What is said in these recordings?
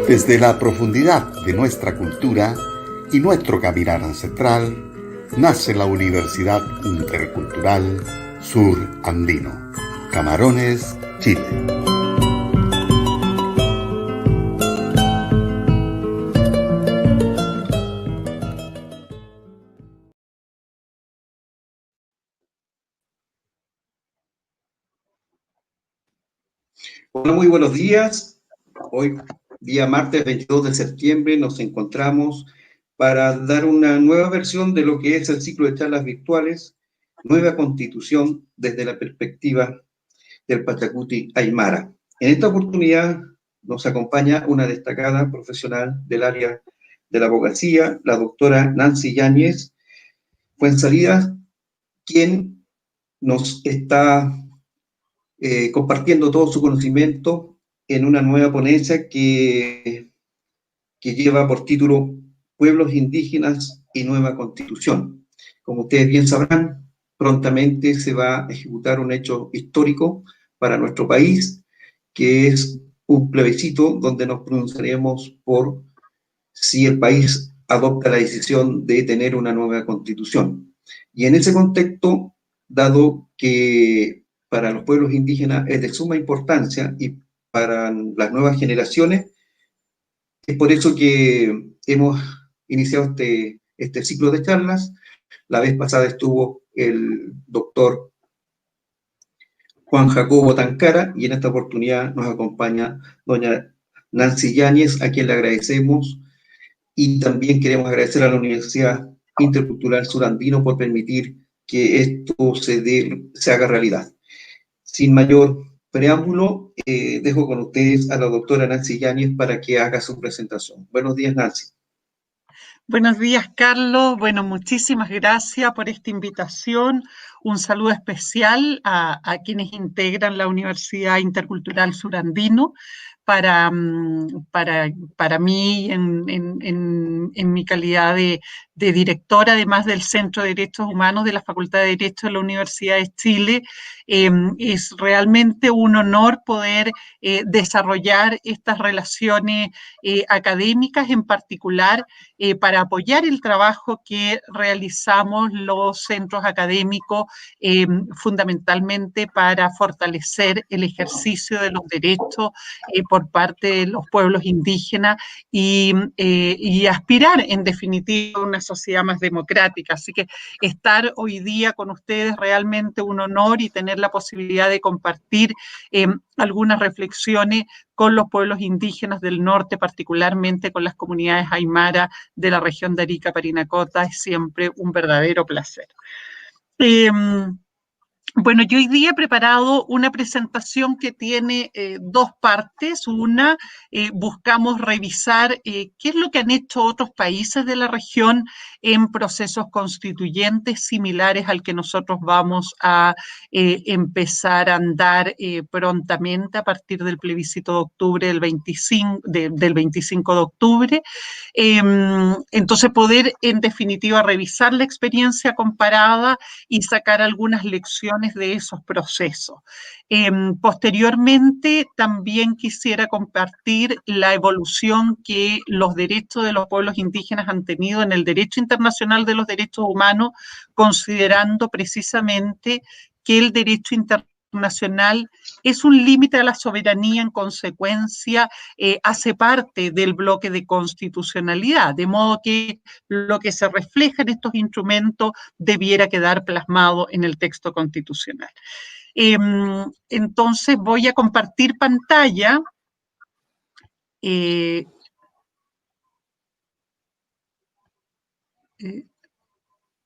Desde la profundidad de nuestra cultura y nuestro caminar ancestral, nace la Universidad Intercultural Sur Andino, Camarones, Chile. Hola, muy buenos días. Hoy, día martes 22 de septiembre, nos encontramos para dar una nueva versión de lo que es el ciclo de charlas virtuales, Nueva Constitución desde la perspectiva del Pachacuti Aymara. En esta oportunidad nos acompaña una destacada profesional del área de la abogacía, la doctora Nancy Yáñez Fuenzalida, quien nos está compartiendo todo su conocimiento en una nueva ponencia que lleva por título Pueblos Indígenas y Nueva Constitución. Como ustedes bien sabrán, prontamente se va a ejecutar un hecho histórico para nuestro país, que es un plebiscito donde nos pronunciaremos por si el país adopta la decisión de tener una nueva constitución. Y en ese contexto, dado que para los pueblos indígenas es de suma importancia y para las nuevas generaciones, es por eso que hemos iniciado este ciclo de charlas. La vez pasada estuvo el doctor Juan Jacobo Tancara y en esta oportunidad nos acompaña doña Nancy Yáñez, a quien le agradecemos, y también queremos agradecer a la Universidad Intercultural Sur Andino por permitir que esto se haga realidad. Sin mayor preámbulo, dejo con ustedes a la doctora Nancy Yáñez para que haga su presentación. Buenos días, Nancy. Buenos días, Carlos. Bueno, muchísimas gracias por esta invitación. Un saludo especial a quienes integran la Universidad Intercultural Sur Andino. Para mí, en mi calidad de directora, además del Centro de Derechos Humanos de la Facultad de Derecho de la Universidad de Chile, es realmente un honor poder desarrollar estas relaciones académicas, en particular para apoyar el trabajo que realizamos los centros académicos, fundamentalmente para fortalecer el ejercicio de los derechos por parte de los pueblos indígenas y aspirar, en definitiva, a una sociedad más democrática. Así que estar hoy día con ustedes realmente un honor y tener la posibilidad de compartir algunas reflexiones con los pueblos indígenas del norte, particularmente con las comunidades aymara de la región de Arica, Parinacota, es siempre un verdadero placer. Bueno, yo hoy día he preparado una presentación que tiene dos partes. Una, buscamos revisar qué es lo que han hecho otros países de la región en procesos constituyentes similares al que nosotros vamos a empezar a andar prontamente a partir del plebiscito de octubre del 25 de octubre. Entonces, poder en definitiva revisar la experiencia comparada y sacar algunas lecciones de esos procesos. Posteriormente, también quisiera compartir la evolución que los derechos de los pueblos indígenas han tenido en el derecho internacional de los derechos humanos, considerando precisamente que el derecho internacional es un límite a la soberanía, en consecuencia hace parte del bloque de constitucionalidad, de modo que lo que se refleja en estos instrumentos debiera quedar plasmado en el texto constitucional. Entonces voy a compartir pantalla.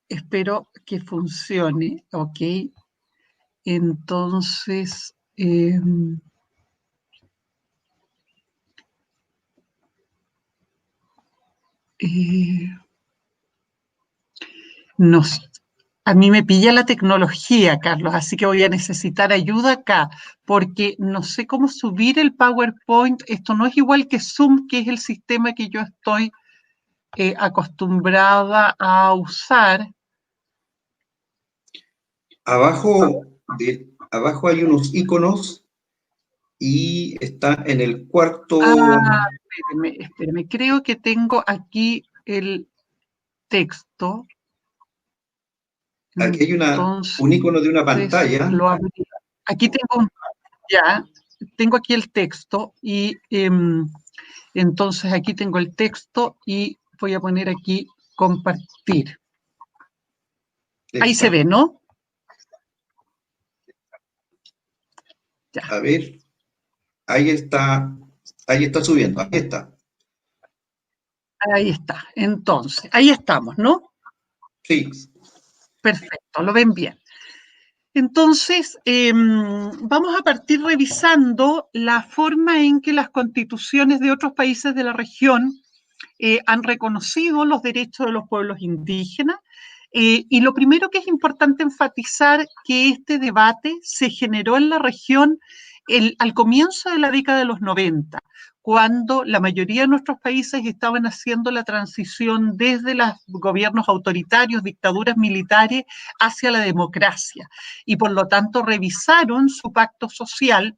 Espero que funcione, ok. Entonces, a mí me pilla la tecnología, Carlos, así que voy a necesitar ayuda acá, porque no sé cómo subir el PowerPoint. Esto no es igual que Zoom, que es el sistema que yo estoy acostumbrada a usar. Abajo hay unos iconos y está en el cuarto. Espéreme, creo que tengo aquí el texto. Aquí hay Entonces, un icono de una pantalla. lo abrí. Aquí tengo aquí el texto y entonces aquí tengo el texto y voy a poner aquí compartir. Ahí se ve, ¿no? Ya. A ver, ahí está subiendo, ahí está. Ahí está. Entonces, ahí estamos, ¿no? Sí. Perfecto, lo ven bien. Entonces, vamos a partir revisando la forma en que las constituciones de otros países de la región han reconocido los derechos de los pueblos indígenas. Y lo primero que es importante enfatizar que este debate se generó en la región al comienzo de la década de los 90, cuando la mayoría de nuestros países estaban haciendo la transición desde los gobiernos autoritarios, dictaduras militares, hacia la democracia. Y por lo tanto revisaron su pacto social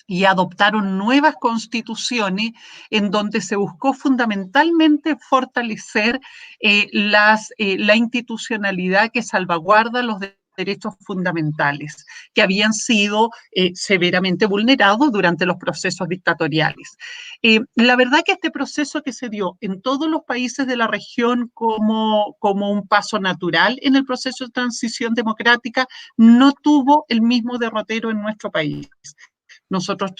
y adoptaron nuevas constituciones en donde se buscó fundamentalmente fortalecer la institucionalidad que salvaguarda los derechos fundamentales que habían sido severamente vulnerados durante los procesos dictatoriales. La verdad que este proceso que se dio en todos los países de la región como un paso natural en el proceso de transición democrática no tuvo el mismo derrotero en nuestro país. Nosotros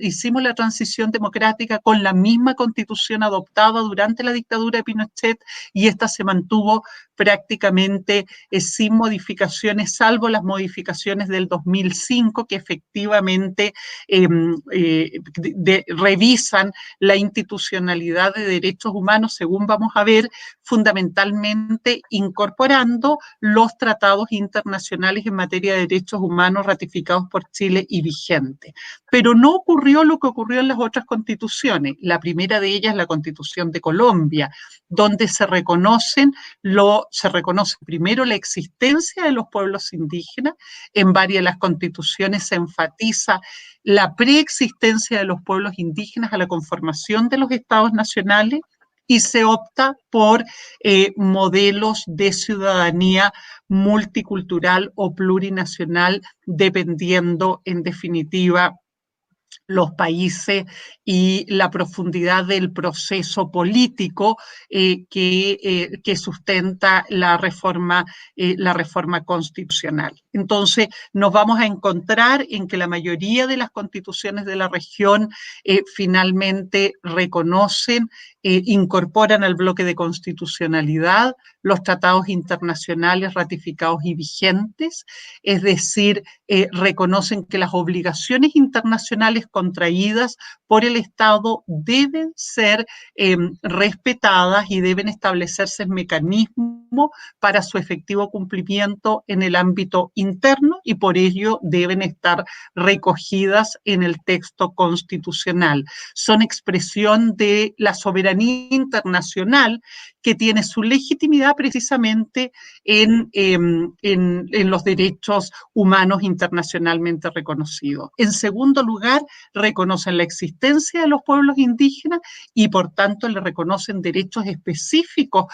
hicimos la transición democrática con la misma constitución adoptada durante la dictadura de Pinochet y esta se mantuvo prácticamente sin modificaciones, salvo las modificaciones del 2005 que efectivamente revisan la institucionalidad de derechos humanos, según vamos a ver, fundamentalmente incorporando los tratados internacionales en materia de derechos humanos ratificados por Chile y vigente. Pero no ocurrió lo que ocurrió en las otras constituciones. La primera de ellas es la Constitución de Colombia, donde se reconoce primero la existencia de los pueblos indígenas. En varias de las constituciones se enfatiza la preexistencia de los pueblos indígenas a la conformación de los estados nacionales y se opta por modelos de ciudadanía multicultural o plurinacional, dependiendo, en definitiva, los países y la profundidad del proceso político que sustenta la reforma constitucional. Entonces, nos vamos a encontrar en que la mayoría de las constituciones de la región finalmente reconocen, incorporan al bloque de constitucionalidad los tratados internacionales ratificados y vigentes, es decir, reconocen que las obligaciones internacionales contraídas por el Estado deben ser respetadas y deben establecerse mecanismos para su efectivo cumplimiento en el ámbito interno y por ello deben estar recogidas en el texto constitucional. Son expresión de la soberanía internacional que tiene su legitimidad precisamente en los derechos humanos internacionalmente reconocidos. En segundo lugar, reconocen la existencia de los pueblos indígenas y por tanto le reconocen derechos específicos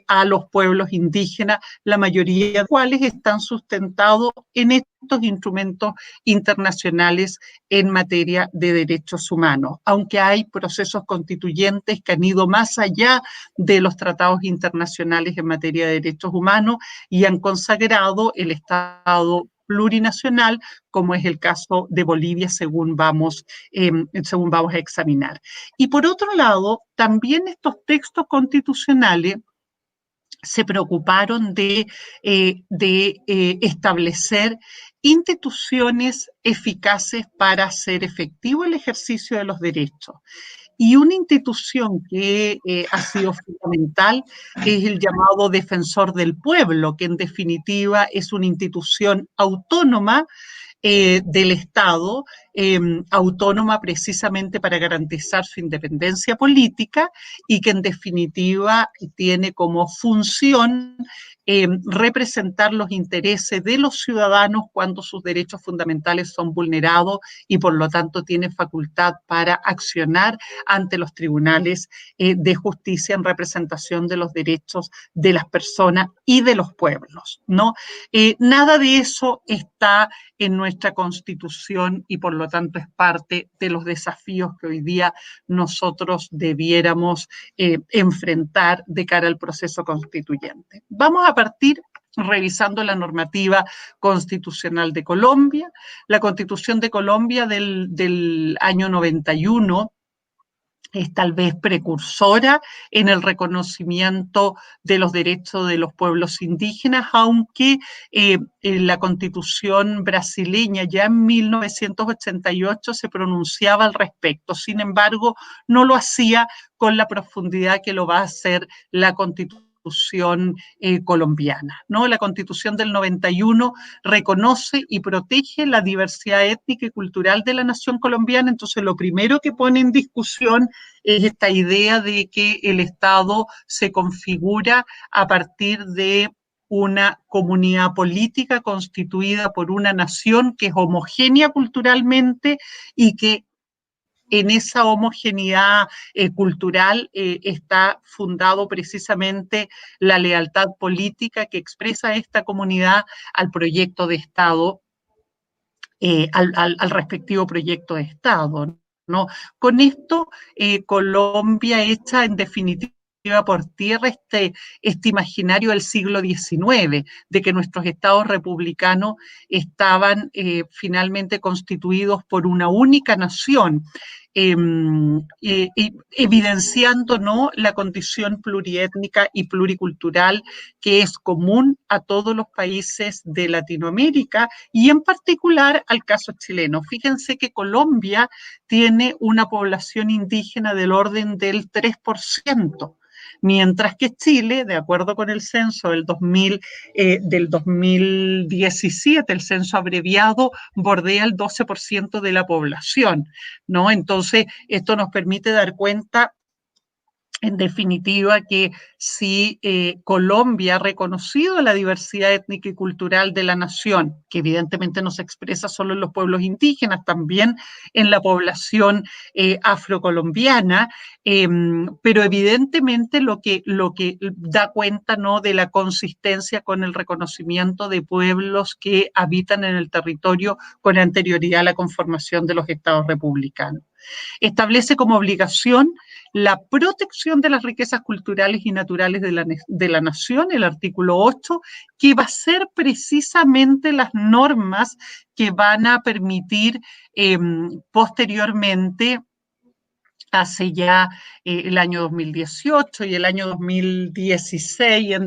a los pueblos indígenas, la mayoría de los cuales están sustentados en estos instrumentos internacionales en materia de derechos humanos, aunque hay procesos constituyentes que han ido más allá de los tratados internacionales en materia de derechos humanos y han consagrado el Estado plurinacional, como es el caso de Bolivia, según vamos a examinar. Y por otro lado, también estos textos constitucionales se preocuparon de establecer instituciones eficaces para hacer efectivo el ejercicio de los derechos. Y una institución que ha sido fundamental es el llamado Defensor del Pueblo, que en definitiva es una institución autónoma del Estado, autónoma precisamente para garantizar su independencia política y que en definitiva tiene como función representar los intereses de los ciudadanos cuando sus derechos fundamentales son vulnerados y por lo tanto tiene facultad para accionar ante los tribunales de justicia en representación de los derechos de las personas y de los pueblos, ¿no? Nada de eso está en nuestra Constitución y por lo tanto es parte de los desafíos que hoy día nosotros debiéramos enfrentar de cara al proceso constituyente. Vamos a partir revisando la normativa constitucional de Colombia. La Constitución de Colombia del año 91 es tal vez precursora en el reconocimiento de los derechos de los pueblos indígenas, aunque en la Constitución brasileña ya en 1988 se pronunciaba al respecto. Sin embargo, no lo hacía con la profundidad que lo va a hacer la Constitución colombiana, ¿no? La Constitución del 91 reconoce y protege la diversidad étnica y cultural de la nación colombiana, entonces lo primero que pone en discusión es esta idea de que el Estado se configura a partir de una comunidad política constituida por una nación que es homogénea culturalmente y que en esa homogeneidad cultural está fundado precisamente la lealtad política que expresa esta comunidad al proyecto de Estado, al respectivo proyecto de Estado, ¿no? Con esto, Colombia echa en definitiva por tierra este imaginario del siglo XIX, de que nuestros estados republicanos estaban finalmente constituidos por una única nación, evidenciando, ¿no?, la condición pluriétnica y pluricultural que es común a todos los países de Latinoamérica y en particular al caso chileno. Fíjense que Colombia tiene una población indígena del orden del 3%. Mientras que Chile, de acuerdo con el censo del 2017, el censo abreviado, bordea el 12% de la población, ¿no? Entonces, esto nos permite dar cuenta, en definitiva, que si Colombia ha reconocido la diversidad étnica y cultural de la nación, que evidentemente no se expresa solo en los pueblos indígenas, también en la población afrocolombiana, pero evidentemente lo que da cuenta, ¿no?, de la consistencia con el reconocimiento de pueblos que habitan en el territorio con anterioridad a la conformación de los estados republicanos. Establece como obligación la protección de las riquezas culturales y naturales de la nación, el artículo 8, que va a ser precisamente las normas que van a permitir posteriormente, hace ya el año 2018 y el año 2016,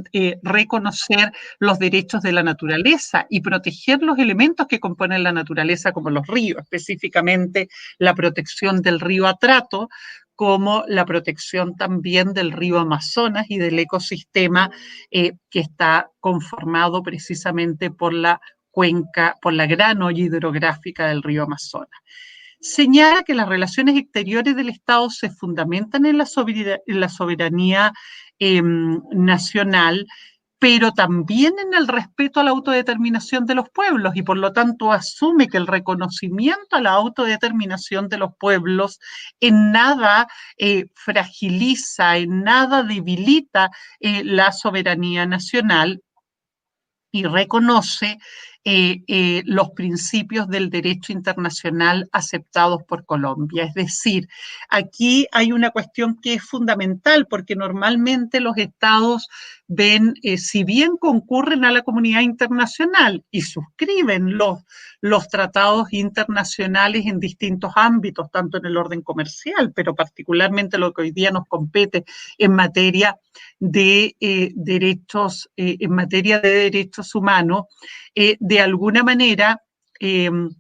reconocer los derechos de la naturaleza y proteger los elementos que componen la naturaleza, como los ríos, específicamente la protección del río Atrato, como la protección también del río Amazonas y del ecosistema que está conformado precisamente por la cuenca, por la gran olla hidrográfica del río Amazonas. Señala que las relaciones exteriores del Estado se fundamentan en la soberanía nacional, pero también en el respeto a la autodeterminación de los pueblos y por lo tanto asume que el reconocimiento a la autodeterminación de los pueblos en nada fragiliza, en nada debilita la soberanía nacional y reconoce los principios del derecho internacional aceptados por Colombia. Es decir, aquí hay una cuestión que es fundamental porque normalmente los estados ven, si bien concurren a la comunidad internacional y suscriben los tratados internacionales en distintos ámbitos, tanto en el orden comercial, pero particularmente lo que hoy día nos compete en materia de derechos humanos, de alguna manera en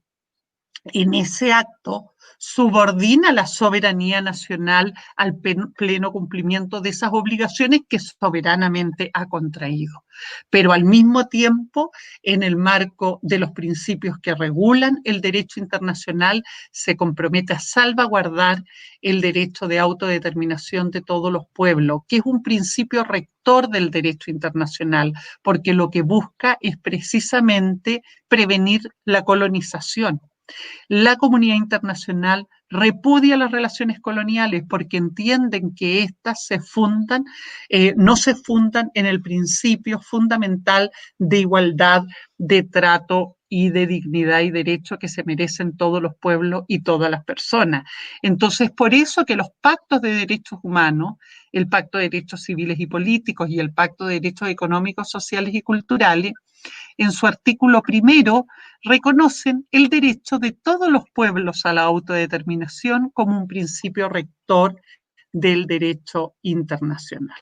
ese acto subordina la soberanía nacional al pleno cumplimiento de esas obligaciones que soberanamente ha contraído. Pero al mismo tiempo, en el marco de los principios que regulan el derecho internacional, se compromete a salvaguardar el derecho de autodeterminación de todos los pueblos, que es un principio rector del derecho internacional, porque lo que busca es precisamente prevenir la colonización. La comunidad internacional repudia las relaciones coloniales porque entienden que éstas no se fundan en el principio fundamental de igualdad, de trato y de dignidad y derecho que se merecen todos los pueblos y todas las personas. Entonces, por eso que los pactos de derechos humanos, el Pacto de Derechos Civiles y Políticos y el Pacto de Derechos Económicos, Sociales y Culturales, en su artículo primero, reconocen el derecho de todos los pueblos a la autodeterminación como un principio rector del derecho internacional.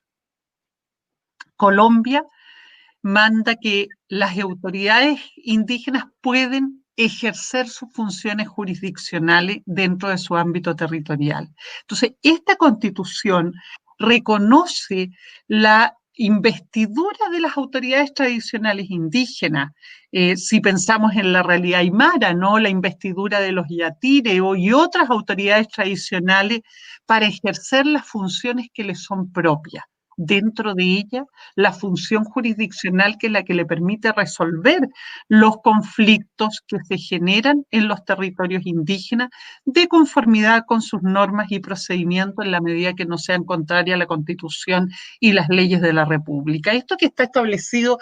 Colombia manda que las autoridades indígenas pueden ejercer sus funciones jurisdiccionales dentro de su ámbito territorial. Entonces, esta Constitución reconoce la investidura de las autoridades tradicionales indígenas. Si pensamos en la realidad aymara, ¿no? La investidura de los yatire y otras autoridades tradicionales para ejercer las funciones que les son propias. Dentro de ella, la función jurisdiccional que es la que le permite resolver los conflictos que se generan en los territorios indígenas de conformidad con sus normas y procedimientos en la medida que no sean contrarias a la Constitución y las leyes de la República. Esto que está establecido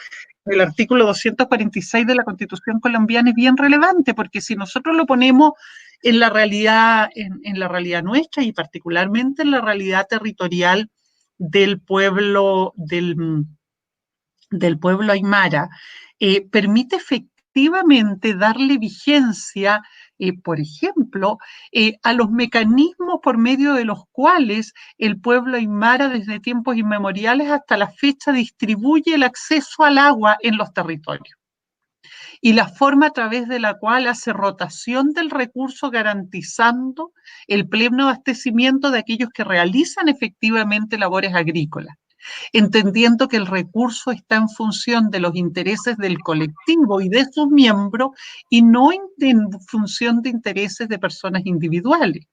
en el artículo 246 de la Constitución colombiana es bien relevante, porque si nosotros lo ponemos en la realidad nuestra y particularmente en la realidad territorial del pueblo aymara, permite efectivamente darle vigencia, por ejemplo, a los mecanismos por medio de los cuales el pueblo aymara desde tiempos inmemoriales hasta la fecha distribuye el acceso al agua en los territorios y la forma a través de la cual hace rotación del recurso garantizando el pleno abastecimiento de aquellos que realizan efectivamente labores agrícolas, entendiendo que el recurso está en función de los intereses del colectivo y de sus miembros y no en función de intereses de personas individuales.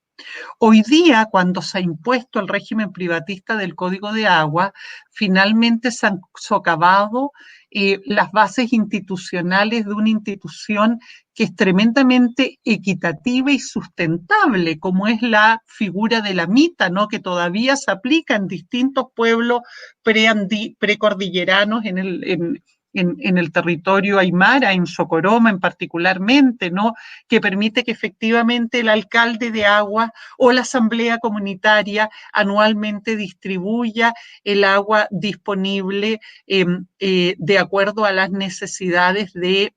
Hoy día, cuando se ha impuesto el régimen privatista del Código de Agua, finalmente se han socavado las bases institucionales de una institución que es tremendamente equitativa y sustentable, como es la figura de la mita, ¿no? Que todavía se aplica en distintos pueblos precordilleranos en el territorio aymara, en Socoroma en particularmente, ¿no? Que permite que efectivamente el alcalde de agua o la asamblea comunitaria anualmente distribuya el agua disponible de acuerdo a las necesidades de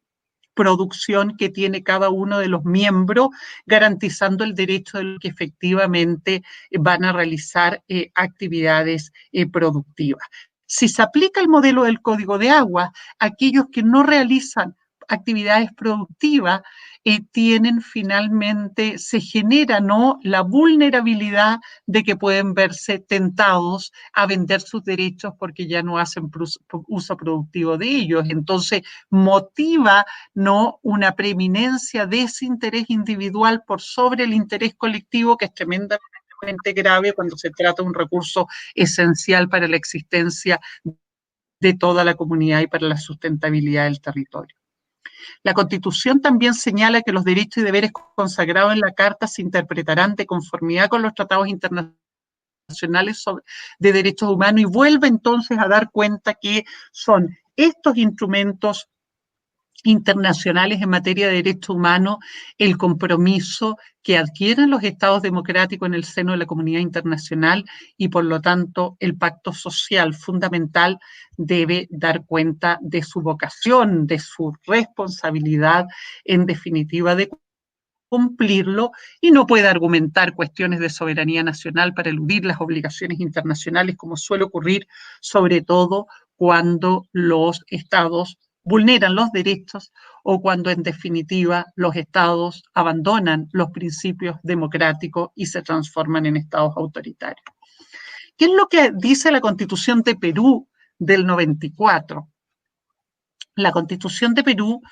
producción que tiene cada uno de los miembros, garantizando el derecho de los que efectivamente van a realizar actividades productivas. Si se aplica el modelo del Código de Agua, aquellos que no realizan actividades productivas tienen finalmente, se genera, ¿no?, la vulnerabilidad de que pueden verse tentados a vender sus derechos porque ya no hacen uso productivo de ellos. Entonces, motiva, ¿no?, una preeminencia de ese interés individual por sobre el interés colectivo, que es tremendamente grave cuando se trata de un recurso esencial para la existencia de toda la comunidad y para la sustentabilidad del territorio. La Constitución también señala que los derechos y deberes consagrados en la Carta se interpretarán de conformidad con los tratados internacionales de derechos humanos y vuelve entonces a dar cuenta que son estos instrumentos internacionales en materia de derechos humanos el compromiso que adquieren los estados democráticos en el seno de la comunidad internacional y por lo tanto el pacto social fundamental debe dar cuenta de su vocación, de su responsabilidad, en definitiva de cumplirlo, y no puede argumentar cuestiones de soberanía nacional para eludir las obligaciones internacionales, como suele ocurrir sobre todo cuando los estados vulneran los derechos o cuando en definitiva los estados abandonan los principios democráticos y se transforman en estados autoritarios. ¿Qué es lo que dice la Constitución de Perú del 94? La Constitución de Perú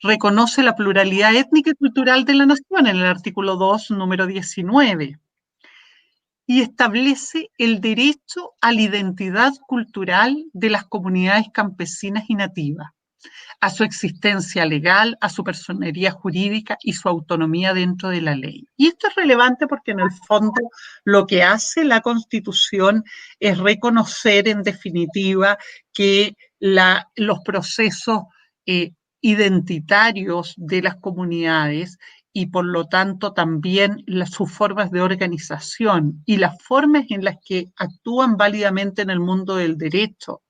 reconoce la pluralidad étnica y cultural de la nación en el artículo 2, número 19, y establece el derecho a la identidad cultural de las comunidades campesinas y nativas, a su existencia legal, a su personería jurídica y su autonomía dentro de la ley. Y esto es relevante porque en el fondo lo que hace la Constitución es reconocer en definitiva que los procesos identitarios de las comunidades y por lo tanto también sus formas de organización y las formas en las que actúan válidamente en el mundo del derecho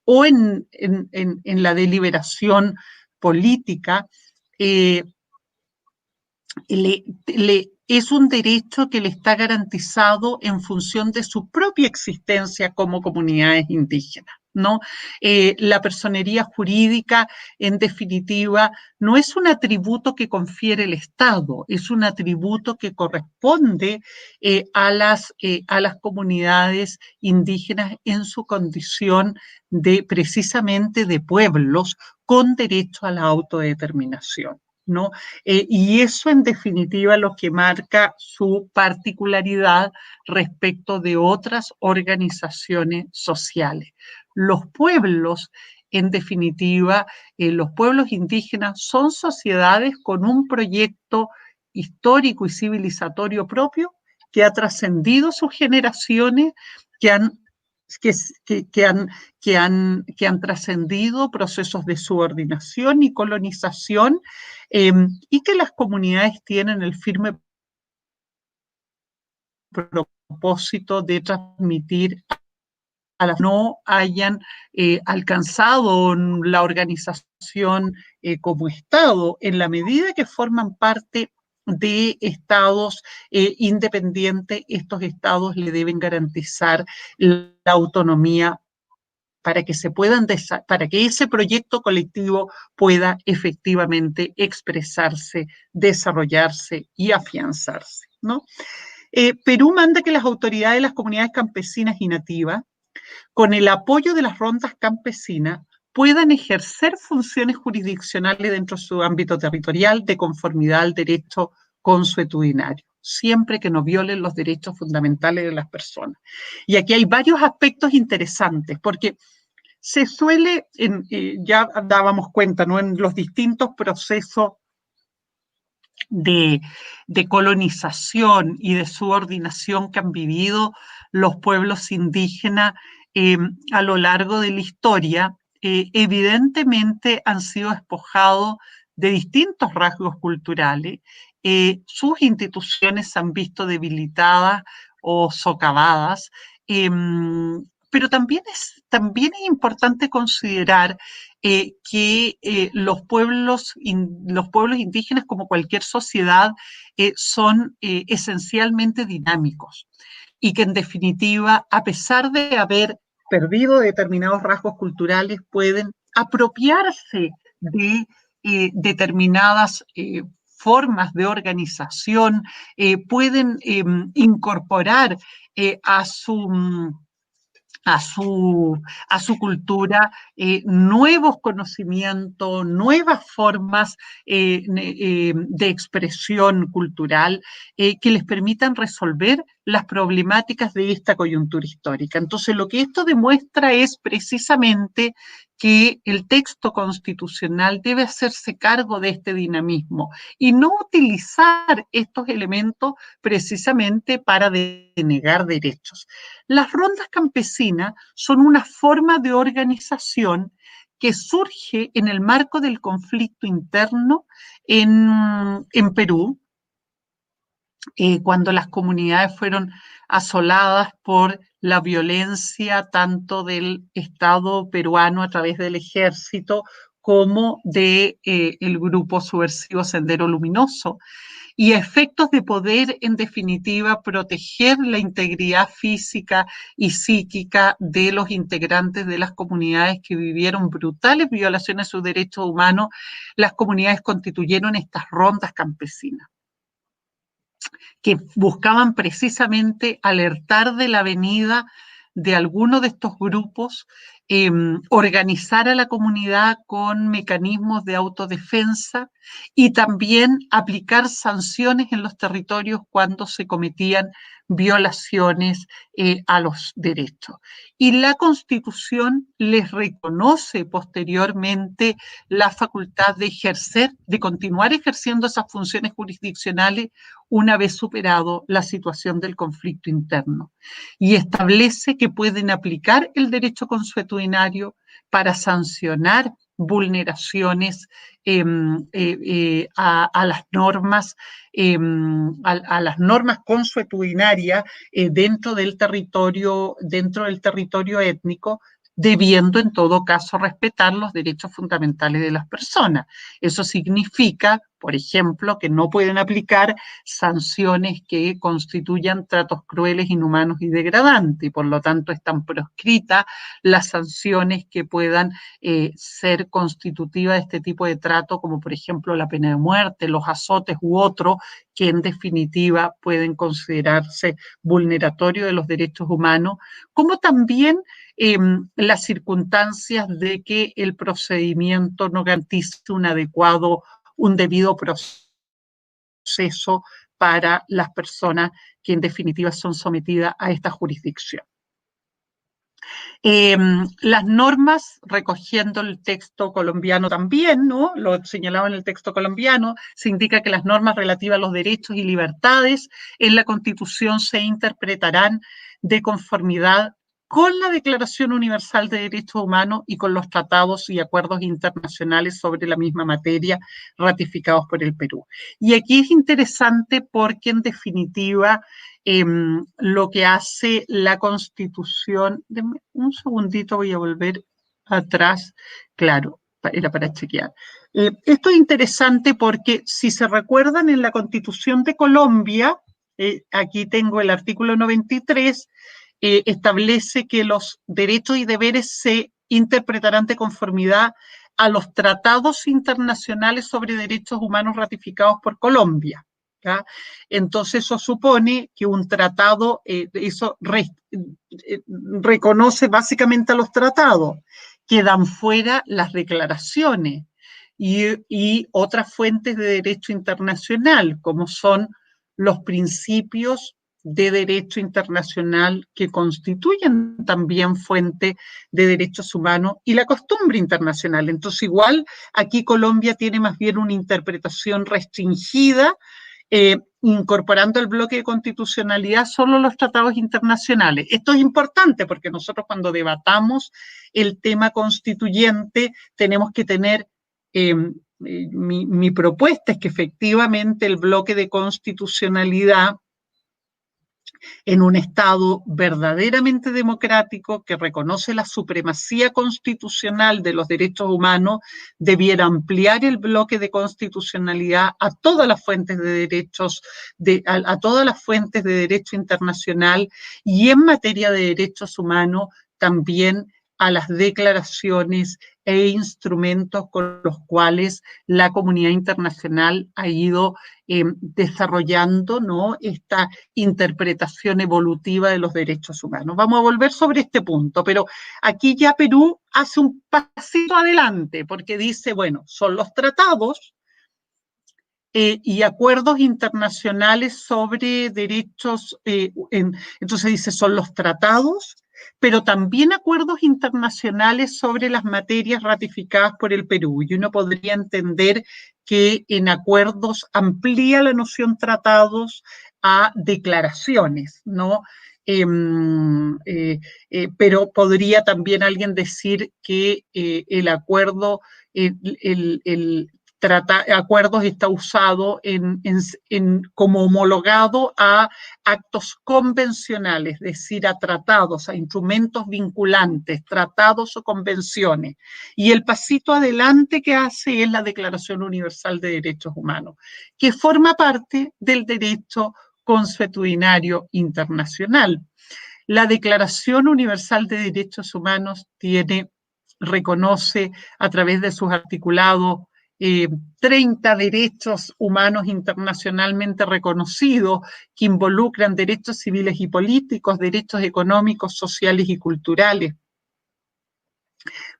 o en la deliberación política, es un derecho que le está garantizado en función de su propia existencia como comunidades indígenas, ¿no? La personería jurídica, en definitiva, no es un atributo que confiere el Estado, es un atributo que corresponde a las comunidades indígenas en su condición de precisamente de pueblos con derecho a la autodeterminación, ¿no? Y eso en definitiva lo que marca su particularidad respecto de otras organizaciones sociales. Los pueblos, en definitiva, los pueblos indígenas son sociedades con un proyecto histórico y civilizatorio propio que ha trascendido sus generaciones, que han trascendido procesos de subordinación y colonización, y que las comunidades tienen el firme propósito de transmitir a las que no hayan alcanzado la organización como Estado, en la medida que forman parte de estados independientes. Estos estados le deben garantizar la autonomía para que para que ese proyecto colectivo pueda efectivamente expresarse, desarrollarse y afianzarse, ¿no? Perú manda que las autoridades de las comunidades campesinas y nativas, con el apoyo de las rondas campesinas, puedan ejercer funciones jurisdiccionales dentro de su ámbito territorial de conformidad al derecho consuetudinario, siempre que no violen los derechos fundamentales de las personas. Y aquí hay varios aspectos interesantes, porque se suele, ya dábamos cuenta, ¿no?, en los distintos procesos de colonización y de subordinación que han vivido los pueblos indígenas a lo largo de la historia, evidentemente han sido despojados de distintos rasgos culturales. Sus instituciones se han visto debilitadas o socavadas, pero también es importante considerar que los pueblos indígenas, como cualquier sociedad, son esencialmente dinámicos y que en definitiva, a pesar de haber perdido determinados rasgos culturales, pueden apropiarse de determinadas formas de organización, pueden incorporar a su cultura nuevos conocimientos, nuevas formas de expresión cultural que les permitan resolver las problemáticas de esta coyuntura histórica. Entonces, lo que esto demuestra es precisamente que el texto constitucional debe hacerse cargo de este dinamismo y no utilizar estos elementos precisamente para denegar derechos. Las rondas campesinas son una forma de organización que surge en el marco del conflicto interno en Perú, cuando las comunidades fueron asoladas por la violencia tanto del Estado peruano a través del ejército como del grupo subversivo Sendero Luminoso. y a efectos de poder, en definitiva, proteger la integridad física y psíquica de los integrantes de las comunidades que vivieron brutales violaciones a sus derechos humanos, las comunidades constituyeron estas rondas campesinas, que buscaban precisamente alertar de la venida de alguno de estos grupos, organizar a la comunidad con mecanismos de autodefensa y también aplicar sanciones en los territorios cuando se cometían violaciones a los derechos. Y la Constitución les reconoce posteriormente la facultad de ejercer, de continuar ejerciendo esas funciones jurisdiccionales una vez superado la situación del conflicto interno, y establece que pueden aplicar el derecho consuetudinario para sancionar vulneraciones a las normas, a las normas consuetudinarias dentro del territorio étnico, debiendo en todo caso respetar los derechos fundamentales de las personas. Eso significa, por ejemplo, que no pueden aplicar sanciones que constituyan tratos crueles, inhumanos y degradantes, y por lo tanto están proscritas las sanciones que puedan ser constitutivas de este tipo de trato, como por ejemplo la pena de muerte, los azotes u otros, que en definitiva pueden considerarse vulneratorios de los derechos humanos, como también las circunstancias de que el procedimiento no garantice un debido proceso para las personas que en definitiva son sometidas a esta jurisdicción. Las normas, recogiendo el texto colombiano también, ¿no? Lo señalaba en el texto colombiano, se indica que las normas relativas a los derechos y libertades en la Constitución se interpretarán de conformidad con la Declaración Universal de Derechos Humanos y con los tratados y acuerdos internacionales sobre la misma materia ratificados por el Perú. Y aquí es interesante porque, en definitiva, lo que hace la Constitución, un segundito, voy a volver atrás, claro, era para chequear. Esto es interesante porque, si se recuerdan, en la Constitución de Colombia, aquí tengo el artículo 93, establece que los derechos y deberes se interpretarán de conformidad a los tratados internacionales sobre derechos humanos ratificados por Colombia. ¿Ya? Entonces eso supone que un tratado, reconoce básicamente a los tratados, quedan fuera las declaraciones y otras fuentes de derecho internacional, como son los principios de derecho internacional que constituyen también fuente de derechos humanos y la costumbre internacional. Entonces, igual aquí Colombia tiene más bien una interpretación restringida, incorporando el bloque de constitucionalidad solo los tratados internacionales. Esto es importante porque nosotros, cuando debatamos el tema constituyente, tenemos que tener, mi propuesta es que efectivamente el bloque de constitucionalidad, en un Estado verdaderamente democrático que reconoce la supremacía constitucional de los derechos humanos, debiera ampliar el bloque de constitucionalidad a todas las fuentes de derechos, a todas las fuentes de derecho internacional, y en materia de derechos humanos también a las declaraciones e instrumentos con los cuales la comunidad internacional ha ido desarrollando, ¿no?, esta interpretación evolutiva de los derechos humanos. Vamos a volver sobre este punto, pero aquí ya Perú hace un pasito adelante, porque dice, bueno, son los tratados y acuerdos internacionales sobre derechos, entonces dice, son los tratados, pero también acuerdos internacionales sobre las materias ratificadas por el Perú. Y uno podría entender que en acuerdos amplía la noción tratados a declaraciones, ¿no? Pero podría también alguien decir que el acuerdo, acuerdos está usado como homologado a actos convencionales, es decir, a tratados, a instrumentos vinculantes, tratados o convenciones. Y el pasito adelante que hace es la Declaración Universal de Derechos Humanos, que forma parte del derecho consuetudinario internacional. La Declaración Universal de Derechos Humanos reconoce a través de sus articulados 30 derechos humanos internacionalmente reconocidos que involucran derechos civiles y políticos, derechos económicos, sociales y culturales,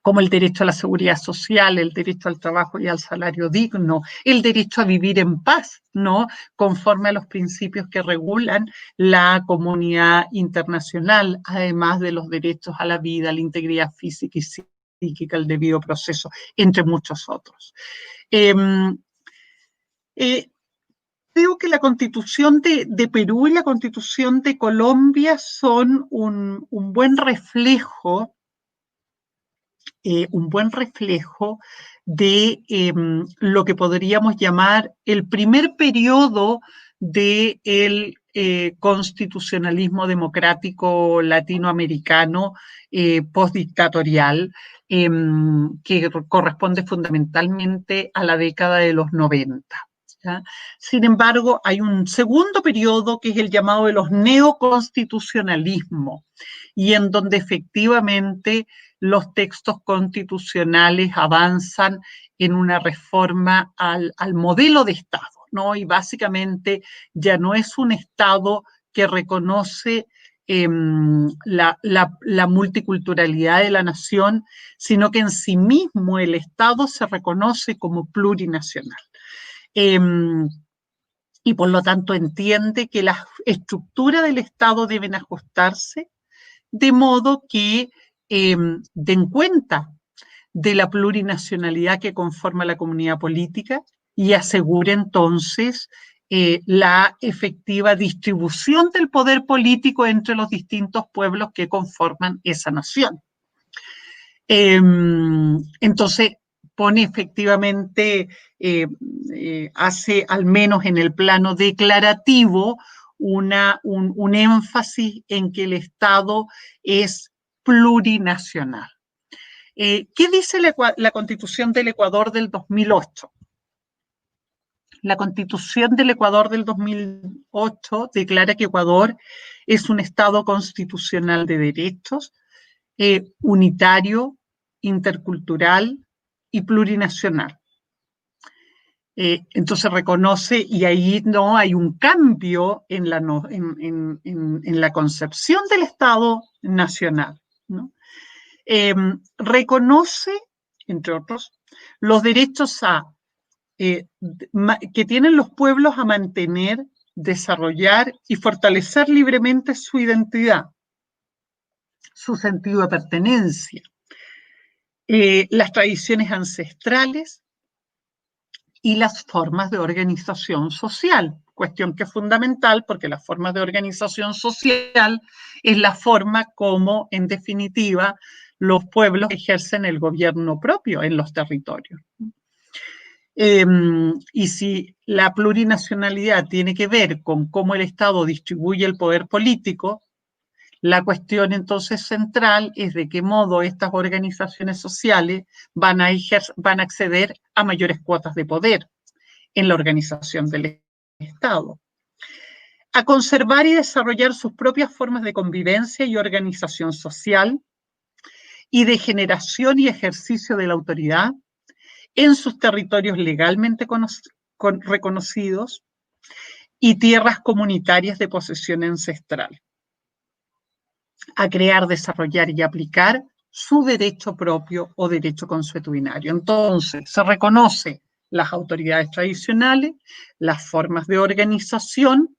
como el derecho a la seguridad social, el derecho al trabajo y al salario digno, el derecho a vivir en paz, ¿no? Conforme a los principios que regulan la comunidad internacional, además de los derechos a la vida, a la integridad física y psíquica, el debido proceso, entre muchos otros. Creo que la Constitución de Perú y la Constitución de Colombia son un buen reflejo de lo que podríamos llamar el primer periodo del constitucionalismo democrático latinoamericano postdictatorial, que corresponde fundamentalmente a la década de los 90. ¿Ya? Sin embargo, hay un segundo periodo que es el llamado de los neoconstitucionalismos, y en donde efectivamente los textos constitucionales avanzan en una reforma al modelo de Estado, ¿no? Y básicamente ya no es un Estado que reconoce la multiculturalidad de la nación, sino que en sí mismo el Estado se reconoce como plurinacional. Y por lo tanto entiende que las estructuras del Estado deben ajustarse de modo que den cuenta de la plurinacionalidad que conforma la comunidad política y asegure entonces la efectiva distribución del poder político entre los distintos pueblos que conforman esa nación. Entonces, pone efectivamente, hace al menos en el plano declarativo un énfasis en que el Estado es plurinacional. ¿Qué dice la Constitución del Ecuador del 2008? La Constitución del Ecuador del 2008 declara que Ecuador es un Estado constitucional de derechos, unitario, intercultural y plurinacional. Entonces reconoce, y ahí no hay un cambio en la concepción del Estado nacional, ¿no? Reconoce, entre otros, los derechos que tienen los pueblos a mantener, desarrollar y fortalecer libremente su identidad, su sentido de pertenencia, las tradiciones ancestrales y las formas de organización social, cuestión que es fundamental porque las formas de organización social es la forma como, en definitiva, los pueblos ejercen el gobierno propio en los territorios. Y si la plurinacionalidad tiene que ver con cómo el Estado distribuye el poder político, la cuestión entonces central es de qué modo estas organizaciones sociales van a acceder a mayores cuotas de poder en la organización del Estado, a conservar y desarrollar sus propias formas de convivencia y organización social y de generación y ejercicio de la autoridad en sus territorios legalmente reconocidos y tierras comunitarias de posesión ancestral, a crear, desarrollar y aplicar su derecho propio o derecho consuetudinario. Entonces, se reconoce las autoridades tradicionales, las formas de organización,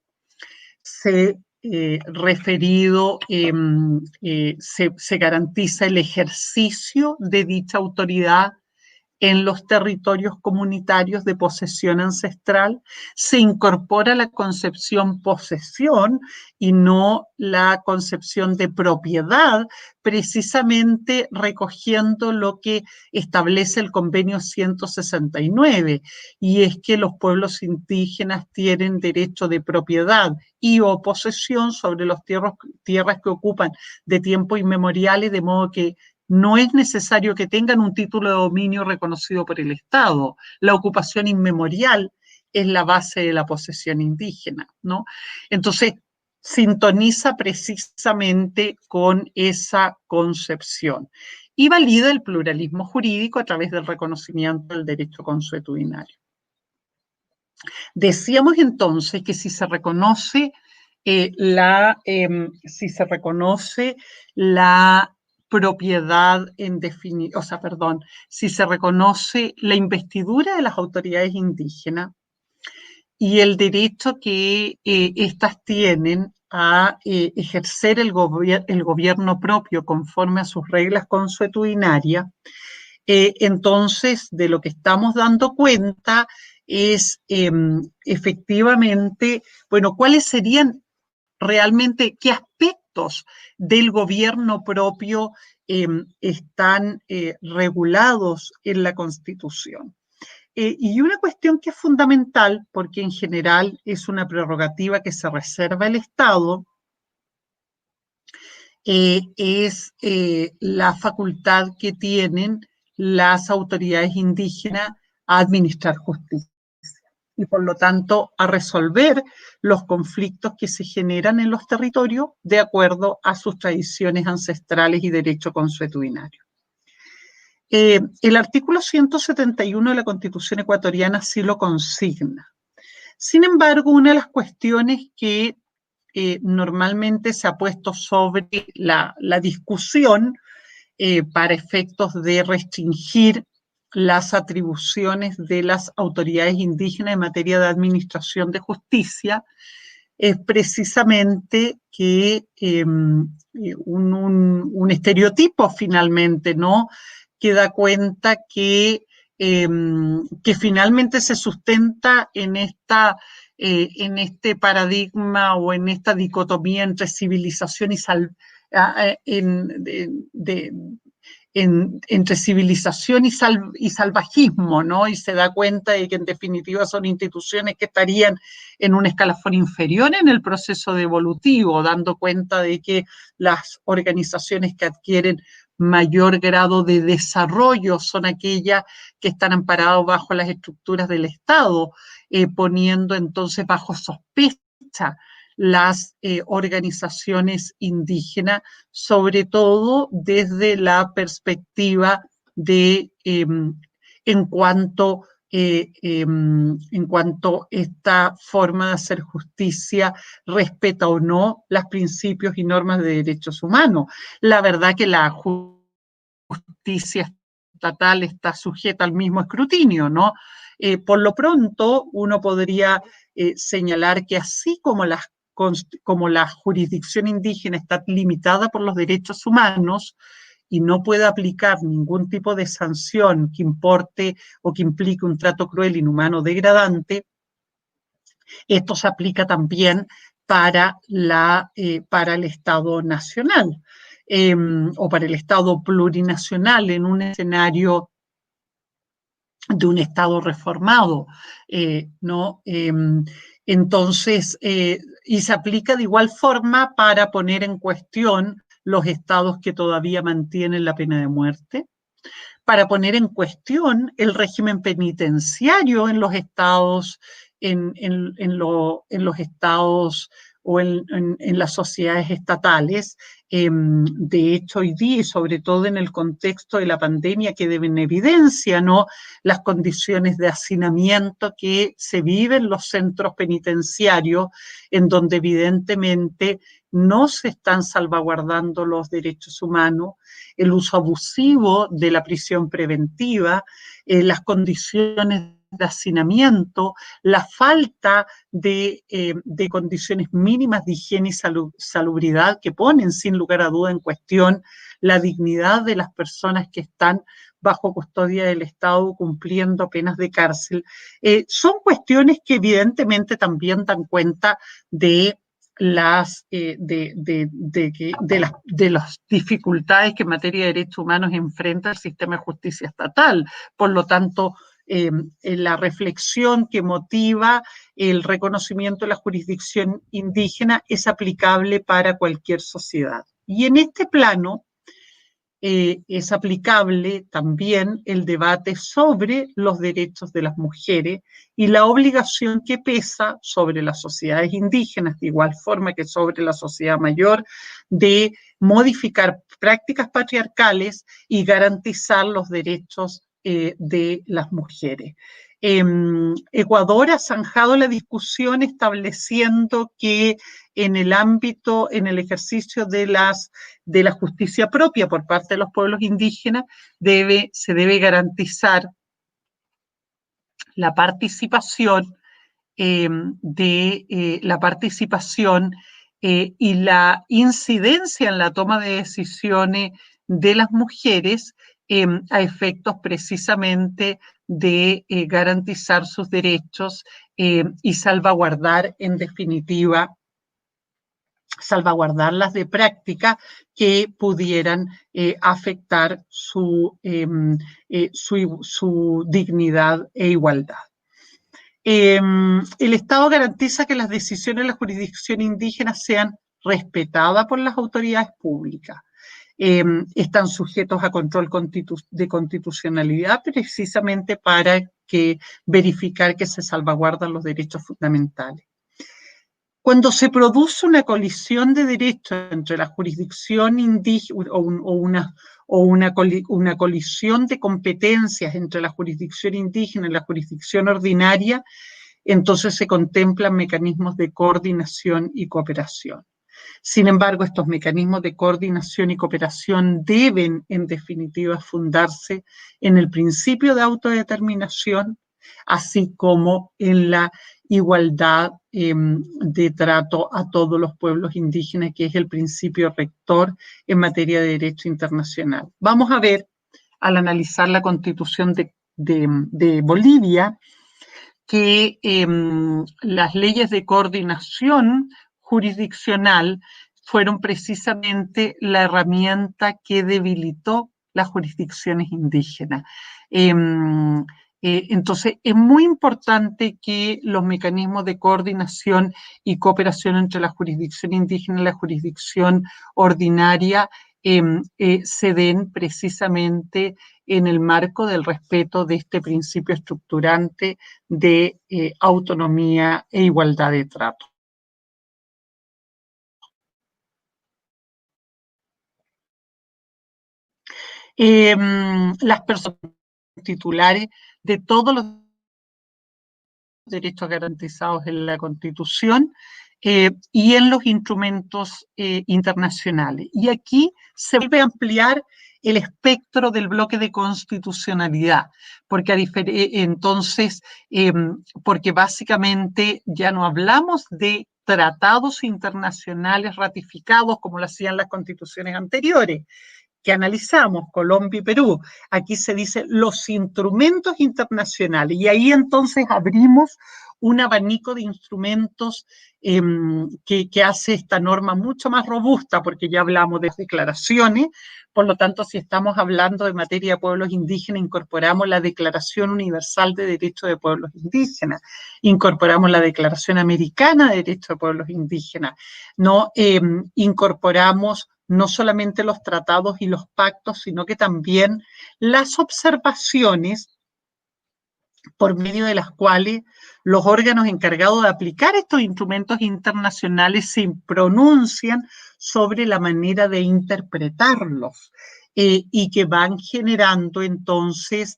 se garantiza el ejercicio de dicha autoridad en los territorios comunitarios de posesión ancestral, se incorpora la concepción posesión y no la concepción de propiedad, precisamente recogiendo lo que establece el convenio 169, y es que los pueblos indígenas tienen derecho de propiedad y o posesión sobre las tierras que ocupan de tiempo inmemoriales, de modo que no es necesario que tengan un título de dominio reconocido por el Estado. La ocupación inmemorial es la base de la posesión indígena, ¿no? Entonces, sintoniza precisamente con esa concepción y valida el pluralismo jurídico a través del reconocimiento del derecho consuetudinario. Decíamos entonces que si se reconoce la propiedad en definitiva, si se reconoce la investidura de las autoridades indígenas y el derecho que éstas tienen a ejercer el gobierno propio conforme a sus reglas consuetudinarias, entonces de lo que estamos dando cuenta es efectivamente, bueno, cuáles serían realmente, qué aspectos del gobierno propio están regulados en la Constitución. Y una cuestión que es fundamental, porque en general es una prerrogativa que se reserva el Estado, es la facultad que tienen las autoridades indígenas a administrar justicia y por lo tanto a resolver los conflictos que se generan en los territorios de acuerdo a sus tradiciones ancestrales y derecho consuetudinario. El artículo 171 de la Constitución ecuatoriana sí lo consigna. Sin embargo, una de las cuestiones que normalmente se ha puesto sobre la discusión para efectos de restringir las atribuciones de las autoridades indígenas en materia de administración de justicia es precisamente que un estereotipo finalmente, ¿no?, que da cuenta que finalmente se sustenta en este paradigma o en esta dicotomía entre civilización y entre civilización y salvajismo, ¿no? Y se da cuenta de que en definitiva son instituciones que estarían en un escalafón inferior en el proceso evolutivo, dando cuenta de que las organizaciones que adquieren mayor grado de desarrollo son aquellas que están amparadas bajo las estructuras del Estado, poniendo entonces bajo sospecha las organizaciones indígenas, sobre todo desde la perspectiva de en cuanto esta forma de hacer justicia respeta o no los principios y normas de derechos humanos. La verdad que la justicia estatal está sujeta al mismo escrutinio, ¿no? Por lo pronto, uno podría señalar que así como la jurisdicción indígena está limitada por los derechos humanos y no puede aplicar ningún tipo de sanción que importe o que implique un trato cruel, inhumano, degradante, esto se aplica también para el Estado nacional o para el Estado plurinacional en un escenario de un Estado reformado, ¿no? Entonces, y se aplica de igual forma para poner en cuestión los estados que todavía mantienen la pena de muerte, para poner en cuestión el régimen penitenciario en los estados, en los estados o en las sociedades estatales. De hecho, hoy día, y sobre todo en el contexto de la pandemia, que debe en evidencia, ¿no?, las condiciones de hacinamiento que se viven en los centros penitenciarios, en donde evidentemente no se están salvaguardando los derechos humanos, el uso abusivo de la prisión preventiva, las condiciones de hacinamiento, la falta de condiciones mínimas de higiene y salubridad que ponen sin lugar a duda en cuestión la dignidad de las personas que están bajo custodia del Estado cumpliendo penas de cárcel. Son cuestiones que evidentemente también dan cuenta de las dificultades que en materia de derechos humanos enfrenta el sistema de justicia estatal. Por lo tanto, la reflexión que motiva el reconocimiento de la jurisdicción indígena es aplicable para cualquier sociedad. Y en este plano es aplicable también el debate sobre los derechos de las mujeres y la obligación que pesa sobre las sociedades indígenas, de igual forma que sobre la sociedad mayor, de modificar prácticas patriarcales y garantizar los derechos de las mujeres. Ecuador ha zanjado la discusión estableciendo que en el ámbito, en el ejercicio de la justicia propia por parte de los pueblos indígenas, se debe garantizar la participación y la incidencia en la toma de decisiones de las mujeres a efectos precisamente de garantizar sus derechos y salvaguardar, en definitiva, salvaguardarlas de prácticas que pudieran afectar su dignidad e igualdad. El Estado garantiza que las decisiones de la jurisdicción indígena sean respetadas por las autoridades públicas. Están sujetos a control de constitucionalidad precisamente para verificar que se salvaguardan los derechos fundamentales. Cuando se produce una colisión de derechos entre la jurisdicción indígena o una colisión de competencias entre la jurisdicción indígena y la jurisdicción ordinaria, entonces se contemplan mecanismos de coordinación y cooperación. Sin embargo, estos mecanismos de coordinación y cooperación deben, en definitiva, fundarse en el principio de autodeterminación, así como en la igualdad de trato a todos los pueblos indígenas, que es el principio rector en materia de derecho internacional. Vamos a ver, al analizar la Constitución de Bolivia, que las leyes de coordinación jurisdiccional fueron precisamente la herramienta que debilitó las jurisdicciones indígenas. Entonces, es muy importante que los mecanismos de coordinación y cooperación entre la jurisdicción indígena y la jurisdicción ordinaria se den precisamente en el marco del respeto de este principio estructurante de autonomía e igualdad de trato. Las personas titulares de todos los derechos garantizados en la Constitución y en los instrumentos internacionales. Y aquí se vuelve a ampliar el espectro del bloque de constitucionalidad, porque entonces, porque básicamente ya no hablamos de tratados internacionales ratificados como lo hacían las constituciones anteriores, que analizamos, Colombia y Perú. Aquí se dice los instrumentos internacionales y ahí entonces abrimos un abanico de instrumentos que hace esta norma mucho más robusta, porque ya hablamos de declaraciones. Por lo tanto, si estamos hablando de materia de pueblos indígenas, incorporamos la Declaración Universal de Derechos de Pueblos Indígenas, incorporamos la Declaración Americana de Derechos de Pueblos Indígenas, ¿no? Incorporamos no solamente los tratados y los pactos, sino que también las observaciones por medio de las cuales los órganos encargados de aplicar estos instrumentos internacionales se pronuncian sobre la manera de interpretarlos y que van generando entonces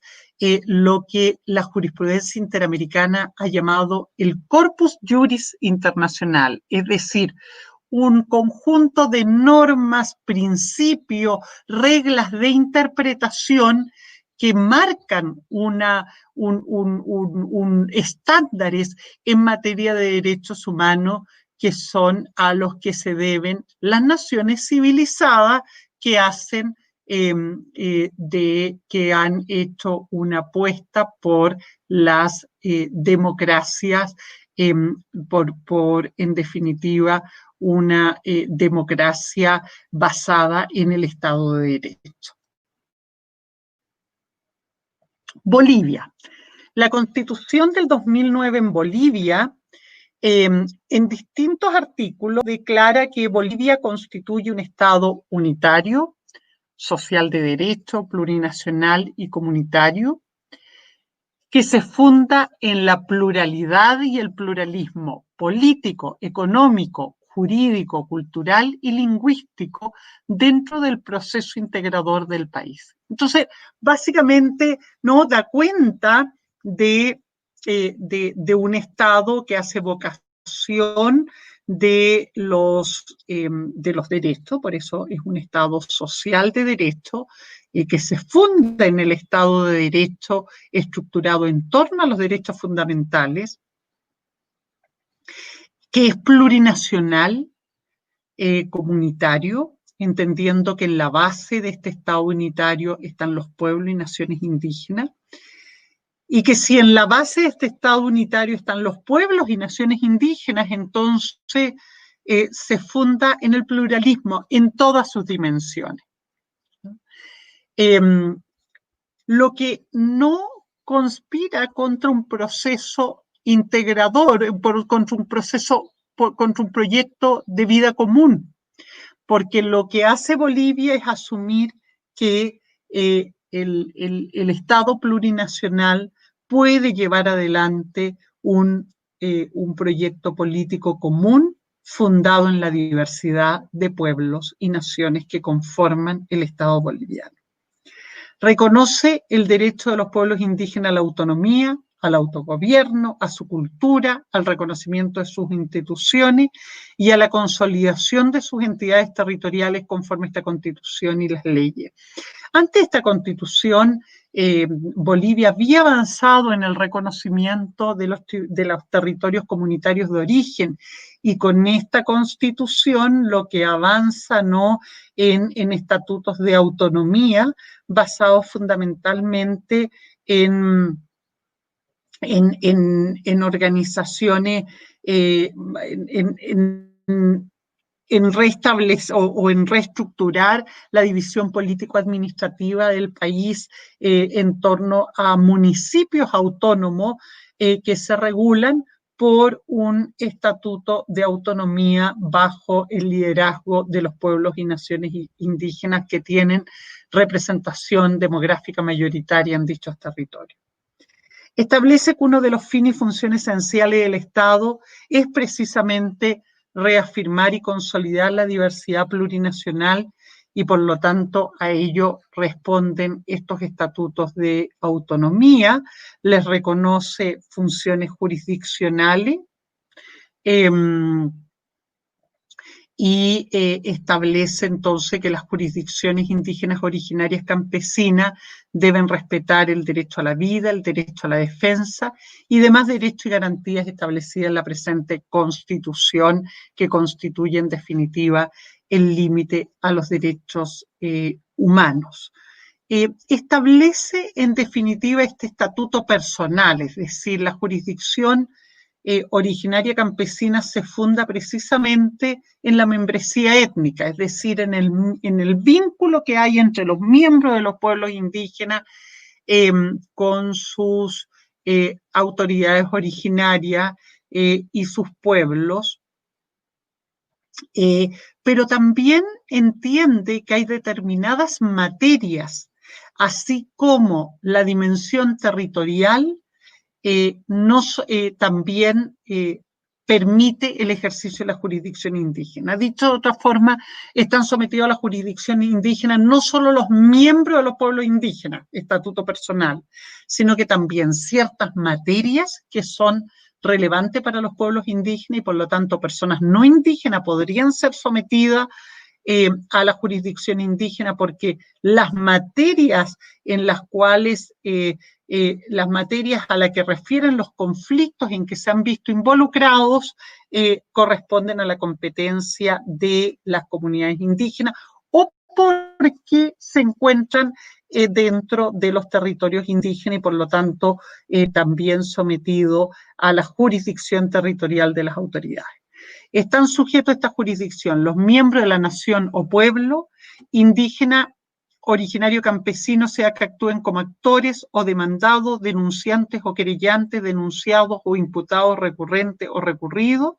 lo que la jurisprudencia interamericana ha llamado el corpus juris internacional, es decir, un conjunto de normas, principios, reglas de interpretación que marcan estándares en materia de derechos humanos que son a los que se deben las naciones civilizadas que hacen de que han hecho una apuesta por las democracias, en definitiva, una democracia basada en el Estado de Derecho. Bolivia. La Constitución del 2009 en Bolivia, en distintos artículos, declara que Bolivia constituye un Estado unitario, social de derecho, plurinacional y comunitario, que se funda en la pluralidad y el pluralismo político, económico, jurídico, cultural y lingüístico dentro del proceso integrador del país. Entonces, básicamente, ¿no?, da cuenta de un Estado que hace vocación de los derechos, por eso es un Estado social de derecho, que se funda en el Estado de Derecho estructurado en torno a los derechos fundamentales, que es plurinacional, comunitario, entendiendo que en la base de este Estado unitario están los pueblos y naciones indígenas, y que si en la base de este Estado unitario están los pueblos y naciones indígenas, entonces se funda en el pluralismo en todas sus dimensiones. Lo que no conspira contra un proceso integrador, contra un proyecto de vida común, porque lo que hace Bolivia es asumir que el Estado plurinacional puede llevar adelante un proyecto político común fundado en la diversidad de pueblos y naciones que conforman el Estado boliviano. Reconoce el derecho de los pueblos indígenas a la autonomía, al autogobierno, a su cultura, al reconocimiento de sus instituciones y a la consolidación de sus entidades territoriales conforme a esta Constitución y las leyes. Ante esta Constitución, Bolivia había avanzado en el reconocimiento de los territorios comunitarios de origen, y con esta Constitución lo que avanza, ¿no?, en estatutos de autonomía basados fundamentalmente en organizaciones, en restablecer o en reestructurar la división político-administrativa del país en torno a municipios autónomos que se regulan por un estatuto de autonomía bajo el liderazgo de los pueblos y naciones indígenas que tienen representación demográfica mayoritaria en dichos territorios. Establece que uno de los fines y funciones esenciales del Estado es precisamente reafirmar y consolidar la diversidad plurinacional, y por lo tanto a ello responden estos estatutos de autonomía. Les reconoce funciones jurisdiccionales y establece entonces que las jurisdicciones indígenas originarias campesinas deben respetar el derecho a la vida, el derecho a la defensa y demás derechos y garantías establecidas en la presente Constitución, que constituye en definitiva el límite a los derechos humanos. Establece en definitiva este estatuto personal, es decir, la jurisdicción originaria campesina se funda precisamente en la membresía étnica, es decir, en el vínculo que hay entre los miembros de los pueblos indígenas con sus autoridades originarias y sus pueblos, pero también entiende que hay determinadas materias, así como la dimensión territorial, también permite el ejercicio de la jurisdicción indígena. Dicho de otra forma, están sometidos a la jurisdicción indígena no solo los miembros de los pueblos indígenas, estatuto personal, sino que también ciertas materias que son relevantes para los pueblos indígenas y por lo tanto personas no indígenas podrían ser sometidas a la jurisdicción indígena, porque las materias en las cuales las materias a las que refieren los conflictos en que se han visto involucrados corresponden a la competencia de las comunidades indígenas, o por porque se encuentran dentro de los territorios indígenas y por lo tanto también sometidos a la jurisdicción territorial de las autoridades. Están sujetos a esta jurisdicción los miembros de la nación o pueblo indígena, originario campesino, sea que actúen como actores o demandados, denunciantes o querellantes, denunciados o imputados, recurrentes o recurridos.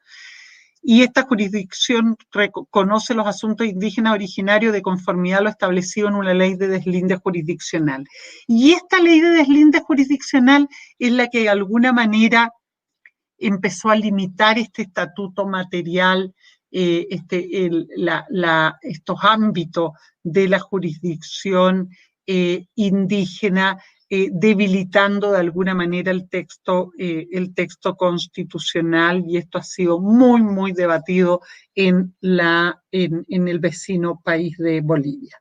Y esta jurisdicción reconoce los asuntos indígenas originarios de conformidad a lo establecido en una ley de deslinde jurisdiccional. Y esta ley de deslinde jurisdiccional es la que de alguna manera empezó a limitar este estatuto material, estos ámbitos de la jurisdicción indígena, debilitando de alguna manera el texto constitucional, y esto ha sido muy, muy debatido en el vecino país de Bolivia.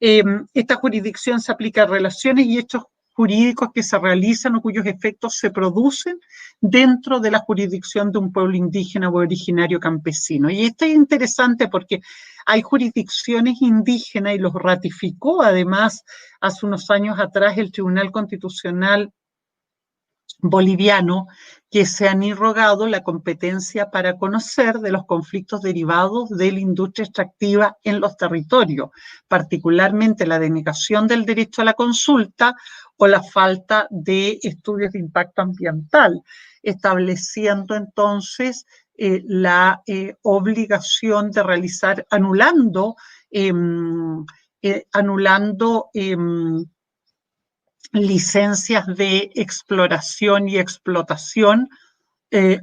Esta jurisdicción se aplica a relaciones y hechos jurídicos que se realizan o cuyos efectos se producen dentro de la jurisdicción de un pueblo indígena o originario campesino. Y esto es interesante porque hay jurisdicciones indígenas, y los ratificó además hace unos años atrás el Tribunal Constitucional boliviano, que se han irrogado la competencia para conocer de los conflictos derivados de la industria extractiva en los territorios, particularmente la denegación del derecho a la consulta o la falta de estudios de impacto ambiental, estableciendo entonces la obligación de realizar, anulando licencias de exploración y explotación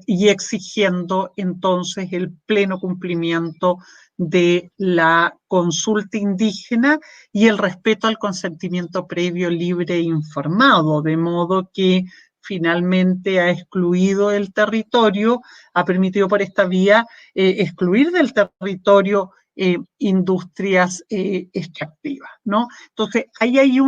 y exigiendo entonces el pleno cumplimiento de la consulta indígena y el respeto al consentimiento previo, libre e informado, de modo que finalmente ha excluido el territorio, ha permitido por esta vía excluir del territorio industrias extractivas, ¿no? Entonces, ahí hay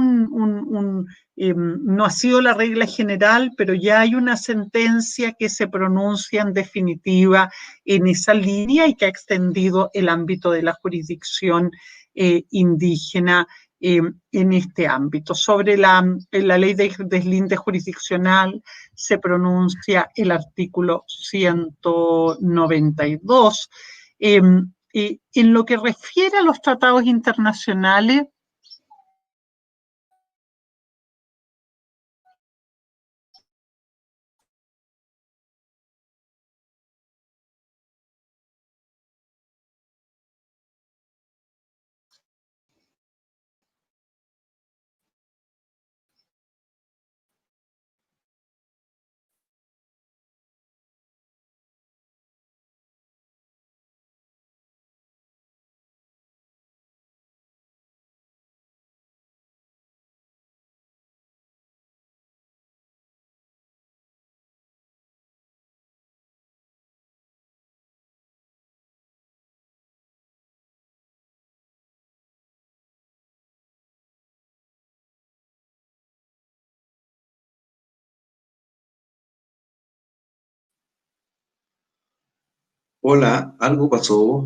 no ha sido la regla general, pero ya hay una sentencia que se pronuncia en definitiva en esa línea y que ha extendido el ámbito de la jurisdicción indígena en este ámbito. Sobre la ley de deslinde jurisdiccional se pronuncia el artículo 192. En lo que refiere a los tratados internacionales, Hola, ¿algo pasó?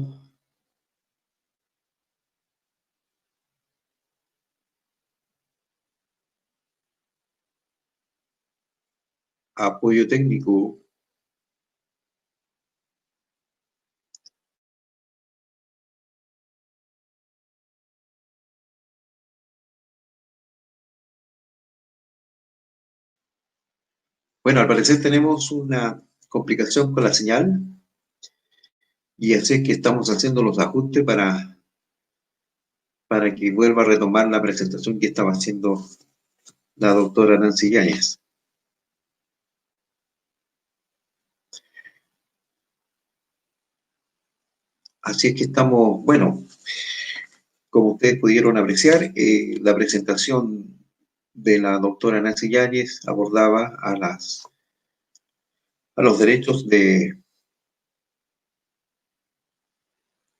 Apoyo técnico. Bueno, al parecer tenemos una complicación con la señal y así es que estamos haciendo los ajustes para que vuelva a retomar la presentación que estaba haciendo la doctora Nancy Yáñez. Así es que estamos, bueno, como ustedes pudieron apreciar, la presentación de la doctora Nancy Yáñez abordaba a los derechos de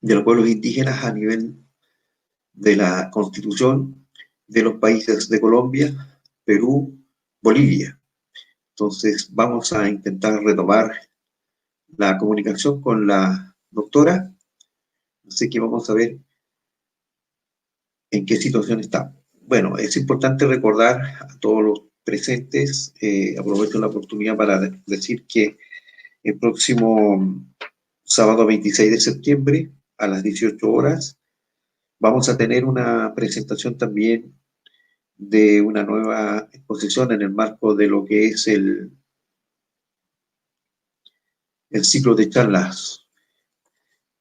los pueblos indígenas a nivel de la Constitución de los países de Colombia, Perú, Bolivia. Entonces vamos a intentar retomar la comunicación con la doctora. Así que vamos a ver en qué situación está. Bueno, es importante recordar a todos los presentes, aprovecho la oportunidad para decir que el próximo sábado 26 de septiembre a las 18 horas vamos a tener una presentación también de una nueva exposición en el marco de lo que es el ciclo de charlas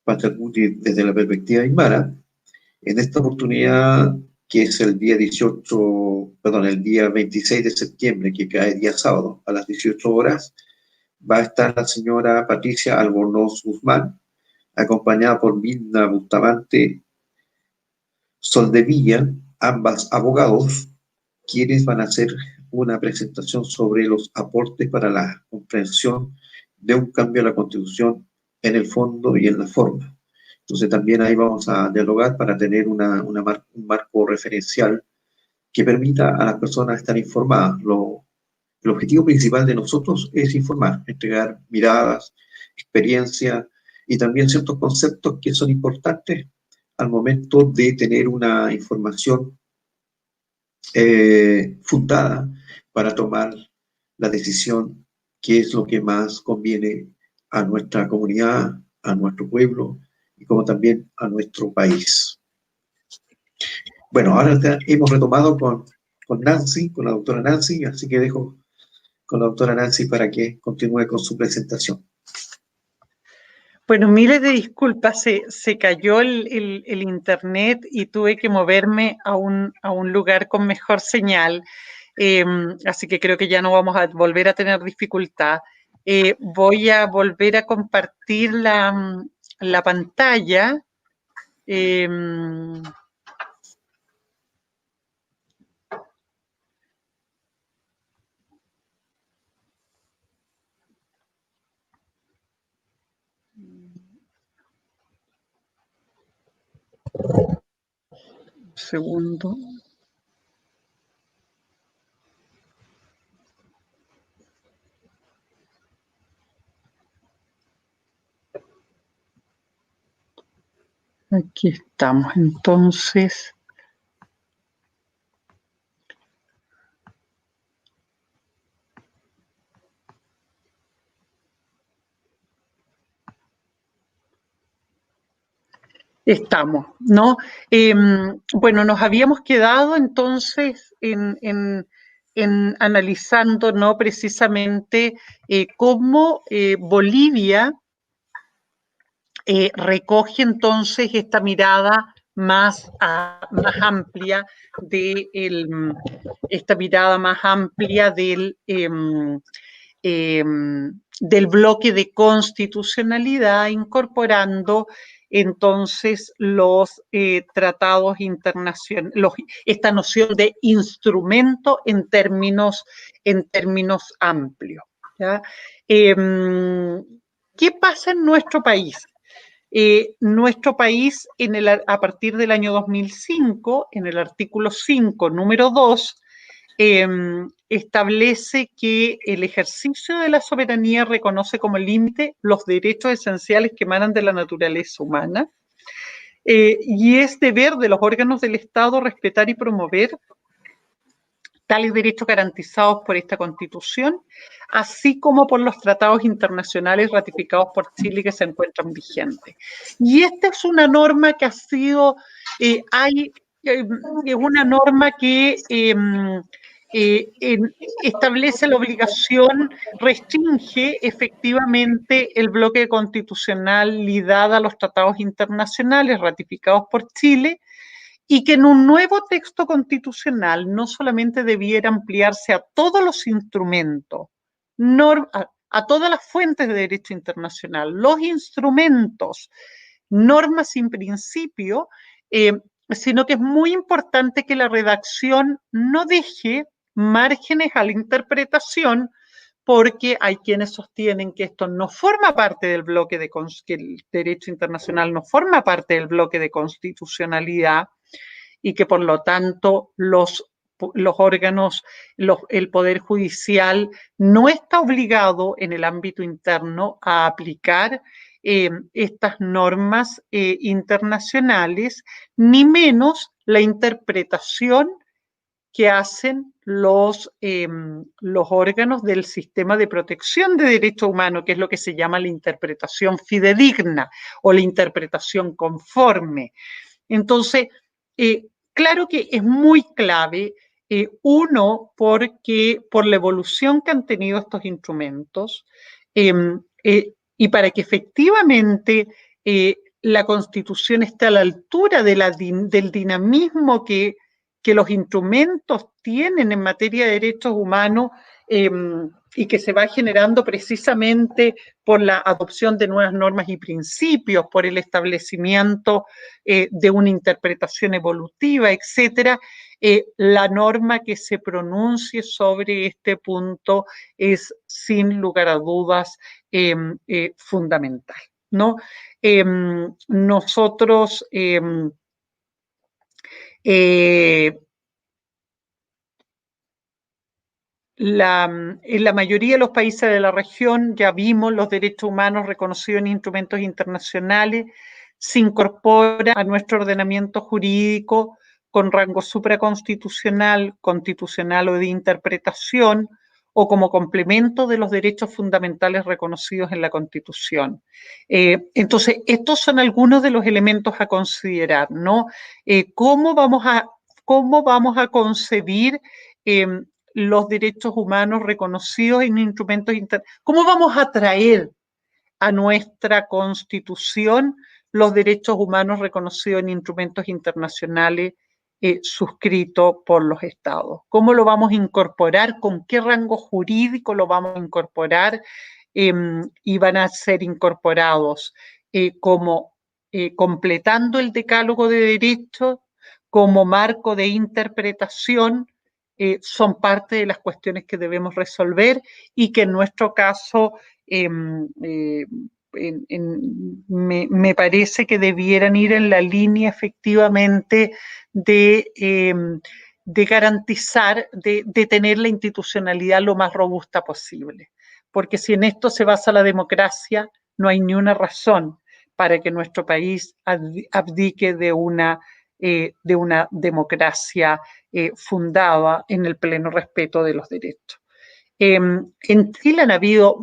Pachacuti desde la perspectiva aymara. En esta oportunidad, que es el día 26 de septiembre, que cae día sábado a las 18 horas, va a estar la señora Patricia Albornoz Guzmán, acompañada por Mirna Bustamante Soldevilla, ambas abogados, quienes van a hacer una presentación sobre los aportes para la comprensión de un cambio a la Constitución en el fondo y en la forma. Entonces también ahí vamos a dialogar para tener un marco referencial que permita a las personas estar informadas. El objetivo principal de nosotros es informar, entregar miradas, experiencia y también ciertos conceptos que son importantes al momento de tener una información fundada para tomar la decisión que es lo que más conviene a nuestra comunidad, a nuestro pueblo y como también a nuestro país. Bueno, ahora hemos retomado con Nancy, con la doctora Nancy, así que dejo con la doctora Nancy para que continúe con su presentación. Bueno, miles de disculpas, se cayó el internet y tuve que moverme a un lugar con mejor señal, así que creo que ya no vamos a volver a tener dificultad. Voy a volver a compartir la pantalla. Segundo. Aquí estamos, entonces. Estamos, ¿no? Bueno, nos habíamos quedado entonces en analizando, ¿no? Precisamente cómo Bolivia recoge entonces esta mirada más amplia del bloque de constitucionalidad, incorporando entonces los tratados internacionales, esta noción de instrumento en términos amplios, ¿ya? ¿Qué pasa en nuestro país? Nuestro país, a partir del año 2005, en el artículo 5, número 2, establece que el ejercicio de la soberanía reconoce como límite los derechos esenciales que emanan de la naturaleza humana, y es deber de los órganos del Estado respetar y promover tales derechos garantizados por esta Constitución, así como por los tratados internacionales ratificados por Chile que se encuentran vigentes. Y esta es una norma que ha sido, es una norma que establece la obligación, restringe efectivamente el bloque de constitucionalidad a los tratados internacionales ratificados por Chile, y que en un nuevo texto constitucional no solamente debiera ampliarse a todos los instrumentos, a todas las fuentes de derecho internacional, los instrumentos, normas sin principio, sino que es muy importante que la redacción no deje márgenes a la interpretación, porque hay quienes sostienen que esto no forma parte del bloque que el derecho internacional no forma parte del bloque de constitucionalidad, y que por lo tanto los órganos, el Poder Judicial no está obligado en el ámbito interno a aplicar estas normas internacionales, ni menos la interpretación que hacen los órganos del sistema de protección de derechos humanos, que es lo que se llama la interpretación fidedigna o la interpretación conforme. Entonces, claro que es muy clave, uno, porque por la evolución que han tenido estos instrumentos, y para que efectivamente la Constitución esté a la altura del dinamismo que los instrumentos tienen en materia de derechos humanos, y que se va generando precisamente por la adopción de nuevas normas y principios, por el establecimiento de una interpretación evolutiva, etcétera. La norma que se pronuncie sobre este punto es, sin lugar a dudas, fundamental, ¿no? Nosotros en la mayoría de los países de la región ya vimos los derechos humanos reconocidos en instrumentos internacionales, se incorpora a nuestro ordenamiento jurídico con rango supraconstitucional, constitucional o de interpretación, o como complemento de los derechos fundamentales reconocidos en la Constitución. Entonces, estos son algunos de los elementos a considerar, ¿no? ¿Cómo vamos a concebir los derechos humanos reconocidos en instrumentos internacionales? ¿Cómo vamos a traer a nuestra Constitución los derechos humanos reconocidos en instrumentos internacionales suscritos por los estados? ¿Cómo lo vamos a incorporar? ¿Con qué rango jurídico lo vamos a incorporar? Y van a ser incorporados como completando el decálogo de derechos, como marco de interpretación. Son parte de las cuestiones que debemos resolver y que en nuestro caso me parece que debieran ir en la línea efectivamente de garantizar, de tener la institucionalidad lo más robusta posible. Porque si en esto se basa la democracia, no hay ni una razón para que nuestro país abdique de una democracia fundada en el pleno respeto de los derechos. En Chile han habido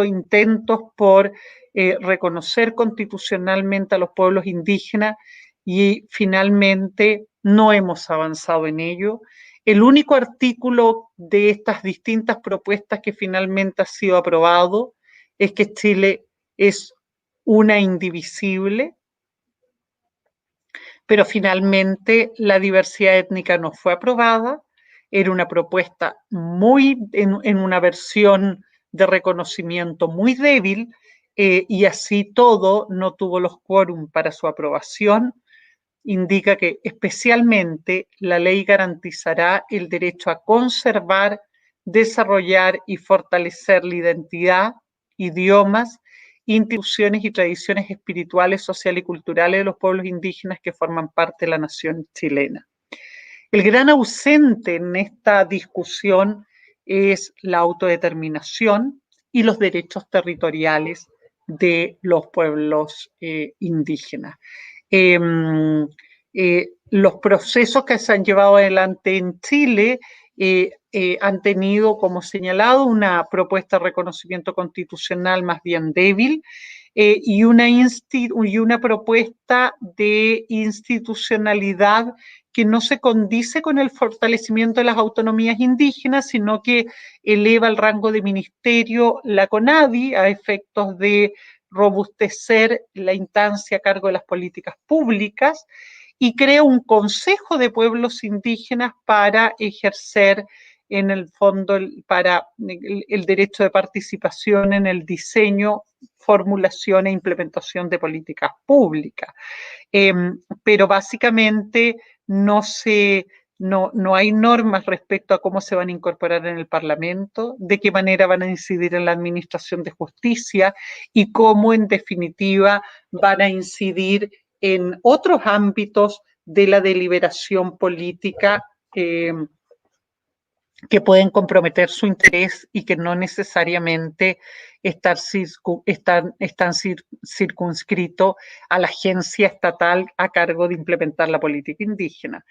intentos por reconocer constitucionalmente a los pueblos indígenas y finalmente no hemos avanzado en ello. El único artículo de estas distintas propuestas que finalmente ha sido aprobado es que Chile es una indivisible, pero finalmente la diversidad étnica no fue aprobada. Era una propuesta en una versión de reconocimiento muy débil, y así todo no tuvo los quórum para su aprobación. Indica que especialmente la ley garantizará el derecho a conservar, desarrollar y fortalecer la identidad, idiomas, instituciones y tradiciones espirituales, sociales y culturales de los pueblos indígenas que forman parte de la nación chilena. El gran ausente en esta discusión es la autodeterminación y los derechos territoriales de los pueblos indígenas. Los procesos que se han llevado adelante en Chile han tenido, como señalado, una propuesta de reconocimiento constitucional más bien débil, y una propuesta de institucionalidad que no se condice con el fortalecimiento de las autonomías indígenas, sino que eleva el rango de ministerio la CONADI a efectos de robustecer la instancia a cargo de las políticas públicas y crea un consejo de pueblos indígenas para ejercer en el fondo para el derecho de participación en el diseño, formulación e implementación de políticas públicas. Pero básicamente no hay normas respecto a cómo se van a incorporar en el Parlamento, de qué manera van a incidir en la administración de justicia y cómo en definitiva van a incidir en otros ámbitos de la deliberación política que pueden comprometer su interés y que no necesariamente están circunscritos a la agencia estatal a cargo de implementar la política indígena.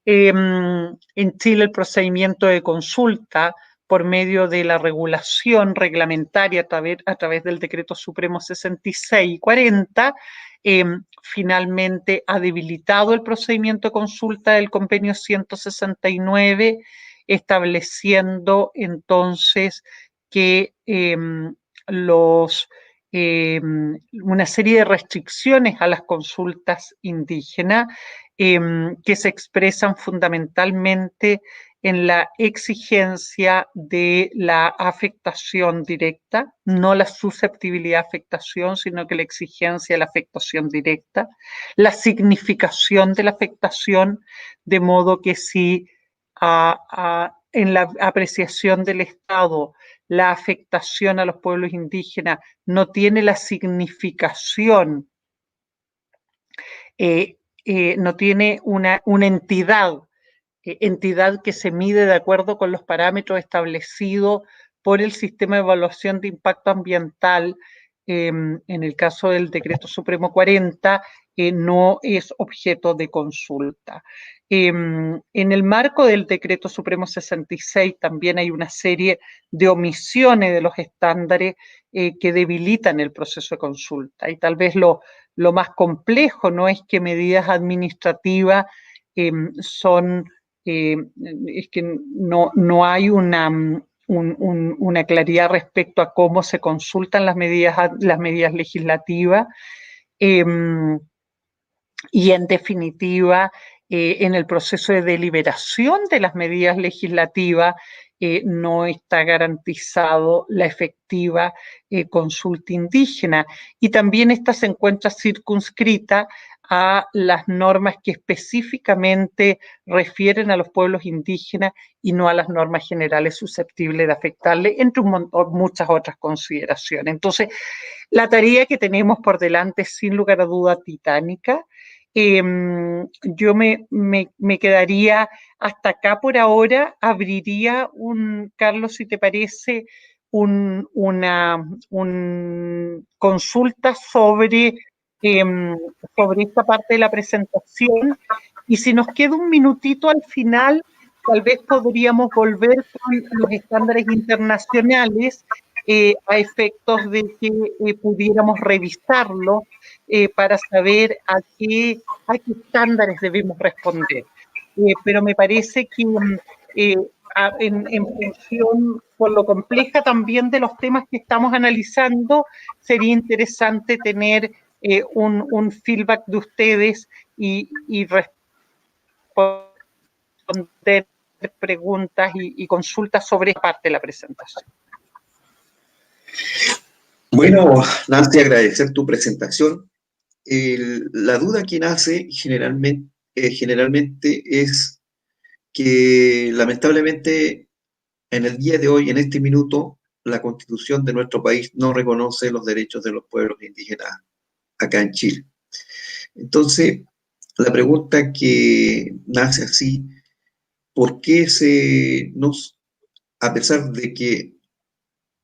En Chile el procedimiento de consulta por medio de la regulación reglamentaria a través del Decreto Supremo 66 y 40, finalmente ha debilitado el procedimiento de consulta del convenio 169, estableciendo entonces que una serie de restricciones a las consultas indígenas que se expresan fundamentalmente en la exigencia de la afectación directa, no la susceptibilidad de afectación, sino que la exigencia de la afectación directa, la significación de la afectación, de modo que si en la apreciación del Estado la afectación a los pueblos indígenas no tiene la significación, no tiene una entidad que se mide de acuerdo con los parámetros establecidos por el sistema de evaluación de impacto ambiental, en el caso del Decreto Supremo 40, no es objeto de consulta. En el marco del Decreto Supremo 66 también hay una serie de omisiones de los estándares que debilitan el proceso de consulta. Y tal vez lo más complejo no es que medidas administrativas es que no hay una claridad respecto a cómo se consultan las medidas legislativas, y en definitiva en el proceso de deliberación de las medidas legislativas no está garantizado la efectiva consulta indígena, y también esta se encuentra circunscrita a las normas que específicamente refieren a los pueblos indígenas y no a las normas generales susceptibles de afectarle, entre muchas otras consideraciones. Entonces, la tarea que tenemos por delante es sin lugar a duda titánica. Yo me quedaría hasta acá por ahora. Abriría Carlos, si te parece, una consulta sobre esta parte de la presentación, y si nos queda un minutito al final, tal vez podríamos volver con los estándares internacionales a efectos de que pudiéramos revisarlo para saber a qué estándares debemos responder. Pero me parece que en función, por lo compleja también de los temas que estamos analizando, sería interesante tener un feedback de ustedes y responder preguntas y consultas sobre esta parte de la presentación. Bueno, Nancy, agradecer tu presentación. La duda que nace generalmente es que lamentablemente en el día de hoy, en este minuto, la Constitución de nuestro país no reconoce los derechos de los pueblos indígenas acá en Chile. Entonces, la pregunta que nace así, ¿por qué a pesar de que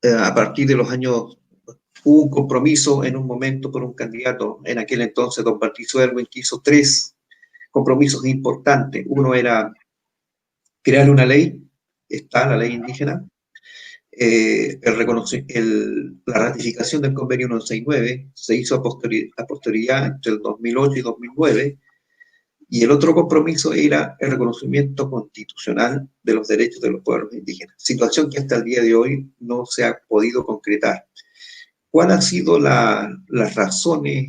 a partir de los años hubo un compromiso en un momento por un candidato, en aquel entonces don Patricio Erwin, que hizo 3 compromisos importantes? Uno era crear una ley, está la ley indígena, la ratificación del convenio 169 se hizo a posterioridad entre el 2008 y 2009, y el otro compromiso era el reconocimiento constitucional de los derechos de los pueblos indígenas, situación que hasta el día de hoy no se ha podido concretar. ¿Cuáles han sido las razones,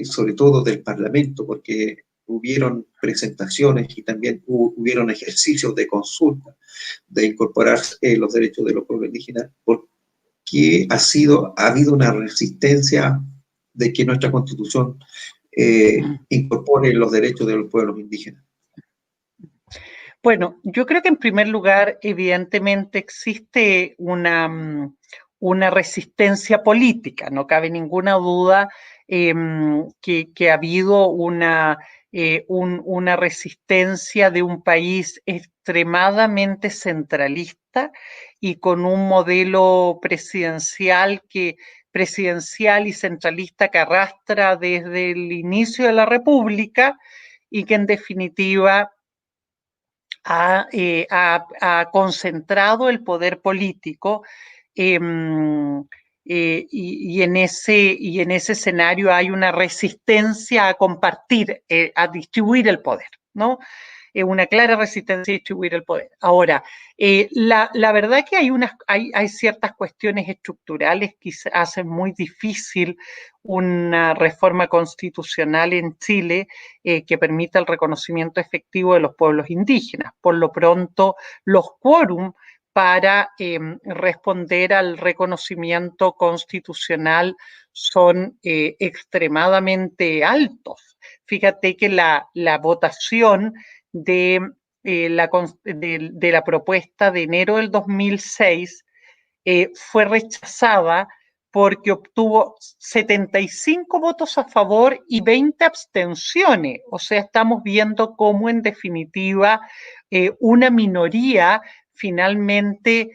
sobre todo del Parlamento? Porque hubieron presentaciones y también hubieron ejercicios de consulta de incorporar los derechos de los pueblos indígenas, porque ha habido una resistencia de que nuestra Constitución incorpore los derechos de los pueblos indígenas. Bueno, yo creo que en primer lugar, evidentemente existe una resistencia política, no cabe ninguna duda que ha habido una una resistencia de un país extremadamente centralista y con un modelo presidencial y centralista que arrastra desde el inicio de la República y que en definitiva ha concentrado el poder político y en ese escenario hay una resistencia a compartir, a distribuir el poder, ¿no? Una clara resistencia a distribuir el poder. Ahora, la verdad que hay ciertas cuestiones estructurales que hacen muy difícil una reforma constitucional en Chile que permita el reconocimiento efectivo de los pueblos indígenas. Por lo pronto, los quórum para responder al reconocimiento constitucional son extremadamente altos. Fíjate que la votación de la propuesta de enero del 2006 fue rechazada porque obtuvo 75 votos a favor y 20 abstenciones. O sea, estamos viendo cómo en definitiva una minoría finalmente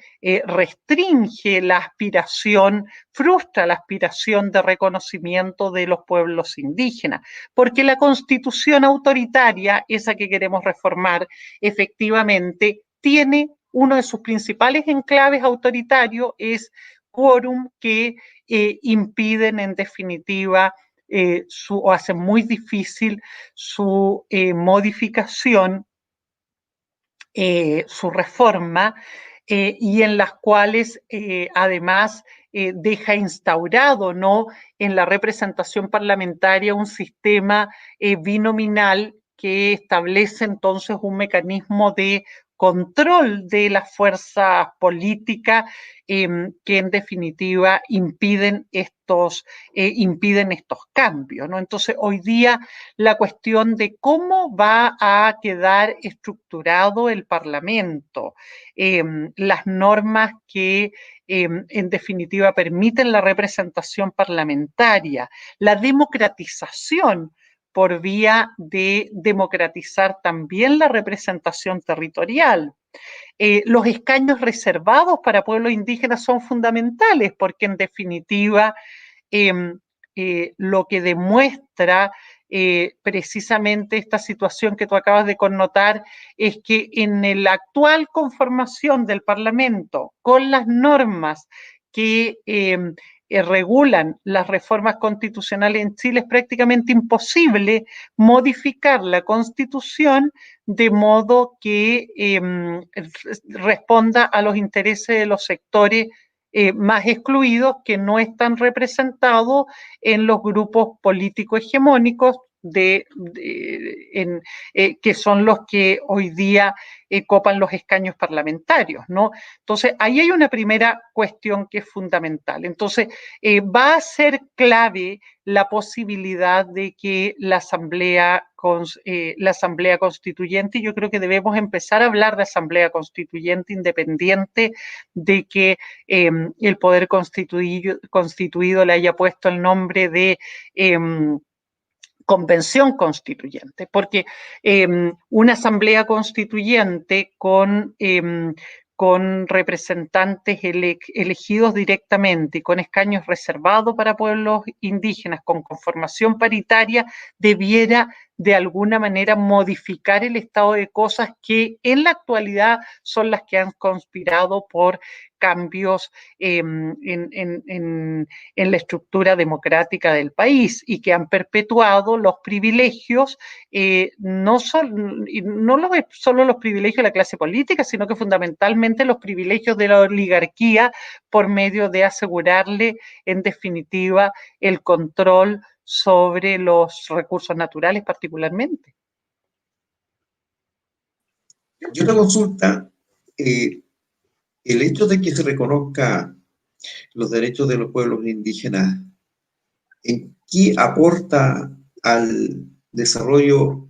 restringe la aspiración, frustra la aspiración de reconocimiento de los pueblos indígenas, porque la constitución autoritaria, esa que queremos reformar, efectivamente tiene uno de sus principales enclaves autoritarios, es quórum que impiden en definitiva o hacen muy difícil su modificación, su reforma, y en las cuales además deja instaurado, ¿no?, en la representación parlamentaria un sistema binominal que establece entonces un mecanismo de control de las fuerzas políticas que en definitiva impiden estos cambios, ¿no? Entonces, hoy día la cuestión de cómo va a quedar estructurado el Parlamento, las normas que en definitiva permiten la representación parlamentaria, la democratización por vía de democratizar también la representación territorial. Los escaños reservados para pueblos indígenas son fundamentales porque en definitiva lo que demuestra precisamente esta situación que tú acabas de connotar es que en la actual conformación del Parlamento, con las normas que regulan las reformas constitucionales en Chile, es prácticamente imposible modificar la Constitución de modo que responda a los intereses de los sectores más excluidos que no están representados en los grupos políticos hegemónicos que son los que hoy día copan los escaños parlamentarios, ¿no? Entonces, ahí hay una primera cuestión que es fundamental. Entonces, va a ser clave la posibilidad de que la Asamblea Constituyente, y yo creo que debemos empezar a hablar de Asamblea Constituyente independiente de que el poder constituido le haya puesto el nombre de Convención Constituyente, porque una Asamblea Constituyente con representantes elegidos directamente y con escaños reservados para pueblos indígenas, con conformación paritaria, debiera de alguna manera modificar el estado de cosas que en la actualidad son las que han conspirado por cambios en la estructura democrática del país y que han perpetuado los privilegios, no solo los privilegios de la clase política, sino que fundamentalmente los privilegios de la oligarquía por medio de asegurarle, en definitiva, el control sobre los recursos naturales particularmente. Yo te consulta, el hecho de que se reconozca los derechos de los pueblos indígenas, ¿en qué aporta al desarrollo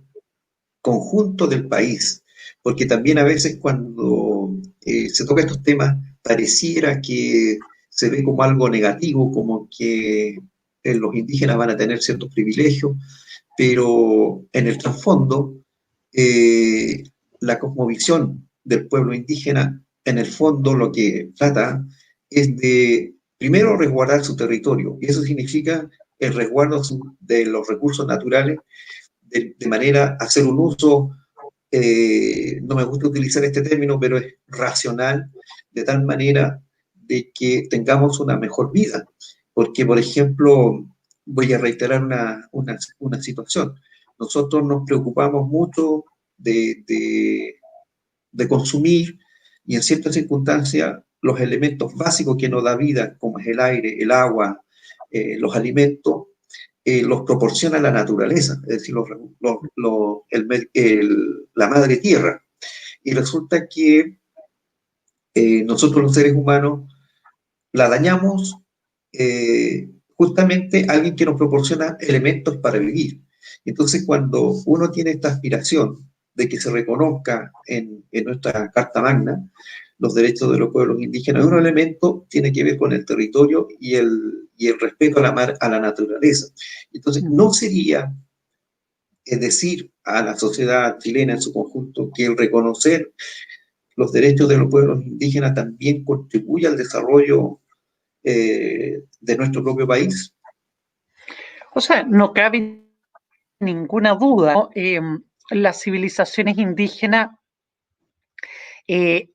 conjunto del país? Porque también a veces cuando se toca estos temas pareciera que se ve como algo negativo, como que los indígenas van a tener ciertos privilegios, pero en el trasfondo, la cosmovisión del pueblo indígena, en el fondo lo que trata es de, primero, resguardar su territorio, y eso significa el resguardo de los recursos naturales, de manera a hacer un uso, no me gusta utilizar este término, pero es racional, de tal manera de que tengamos una mejor vida. Porque, por ejemplo, voy a reiterar una situación. Nosotros nos preocupamos mucho de consumir, y en ciertas circunstancias los elementos básicos que nos da vida, como es el aire, el agua, los alimentos, los proporciona la naturaleza, es decir, la madre tierra. Y resulta que nosotros los seres humanos la dañamos, justamente alguien que nos proporciona elementos para vivir. Entonces, cuando uno tiene esta aspiración de que se reconozca en nuestra Carta Magna los derechos de los pueblos indígenas, un elemento tiene que ver con el territorio y el respeto a la naturaleza. Entonces, no sería, es decir, a la sociedad chilena en su conjunto, que el reconocer los derechos de los pueblos indígenas también contribuye al desarrollo de nuestro propio país. O sea, no cabe ninguna duda, ¿no? Las civilizaciones indígenas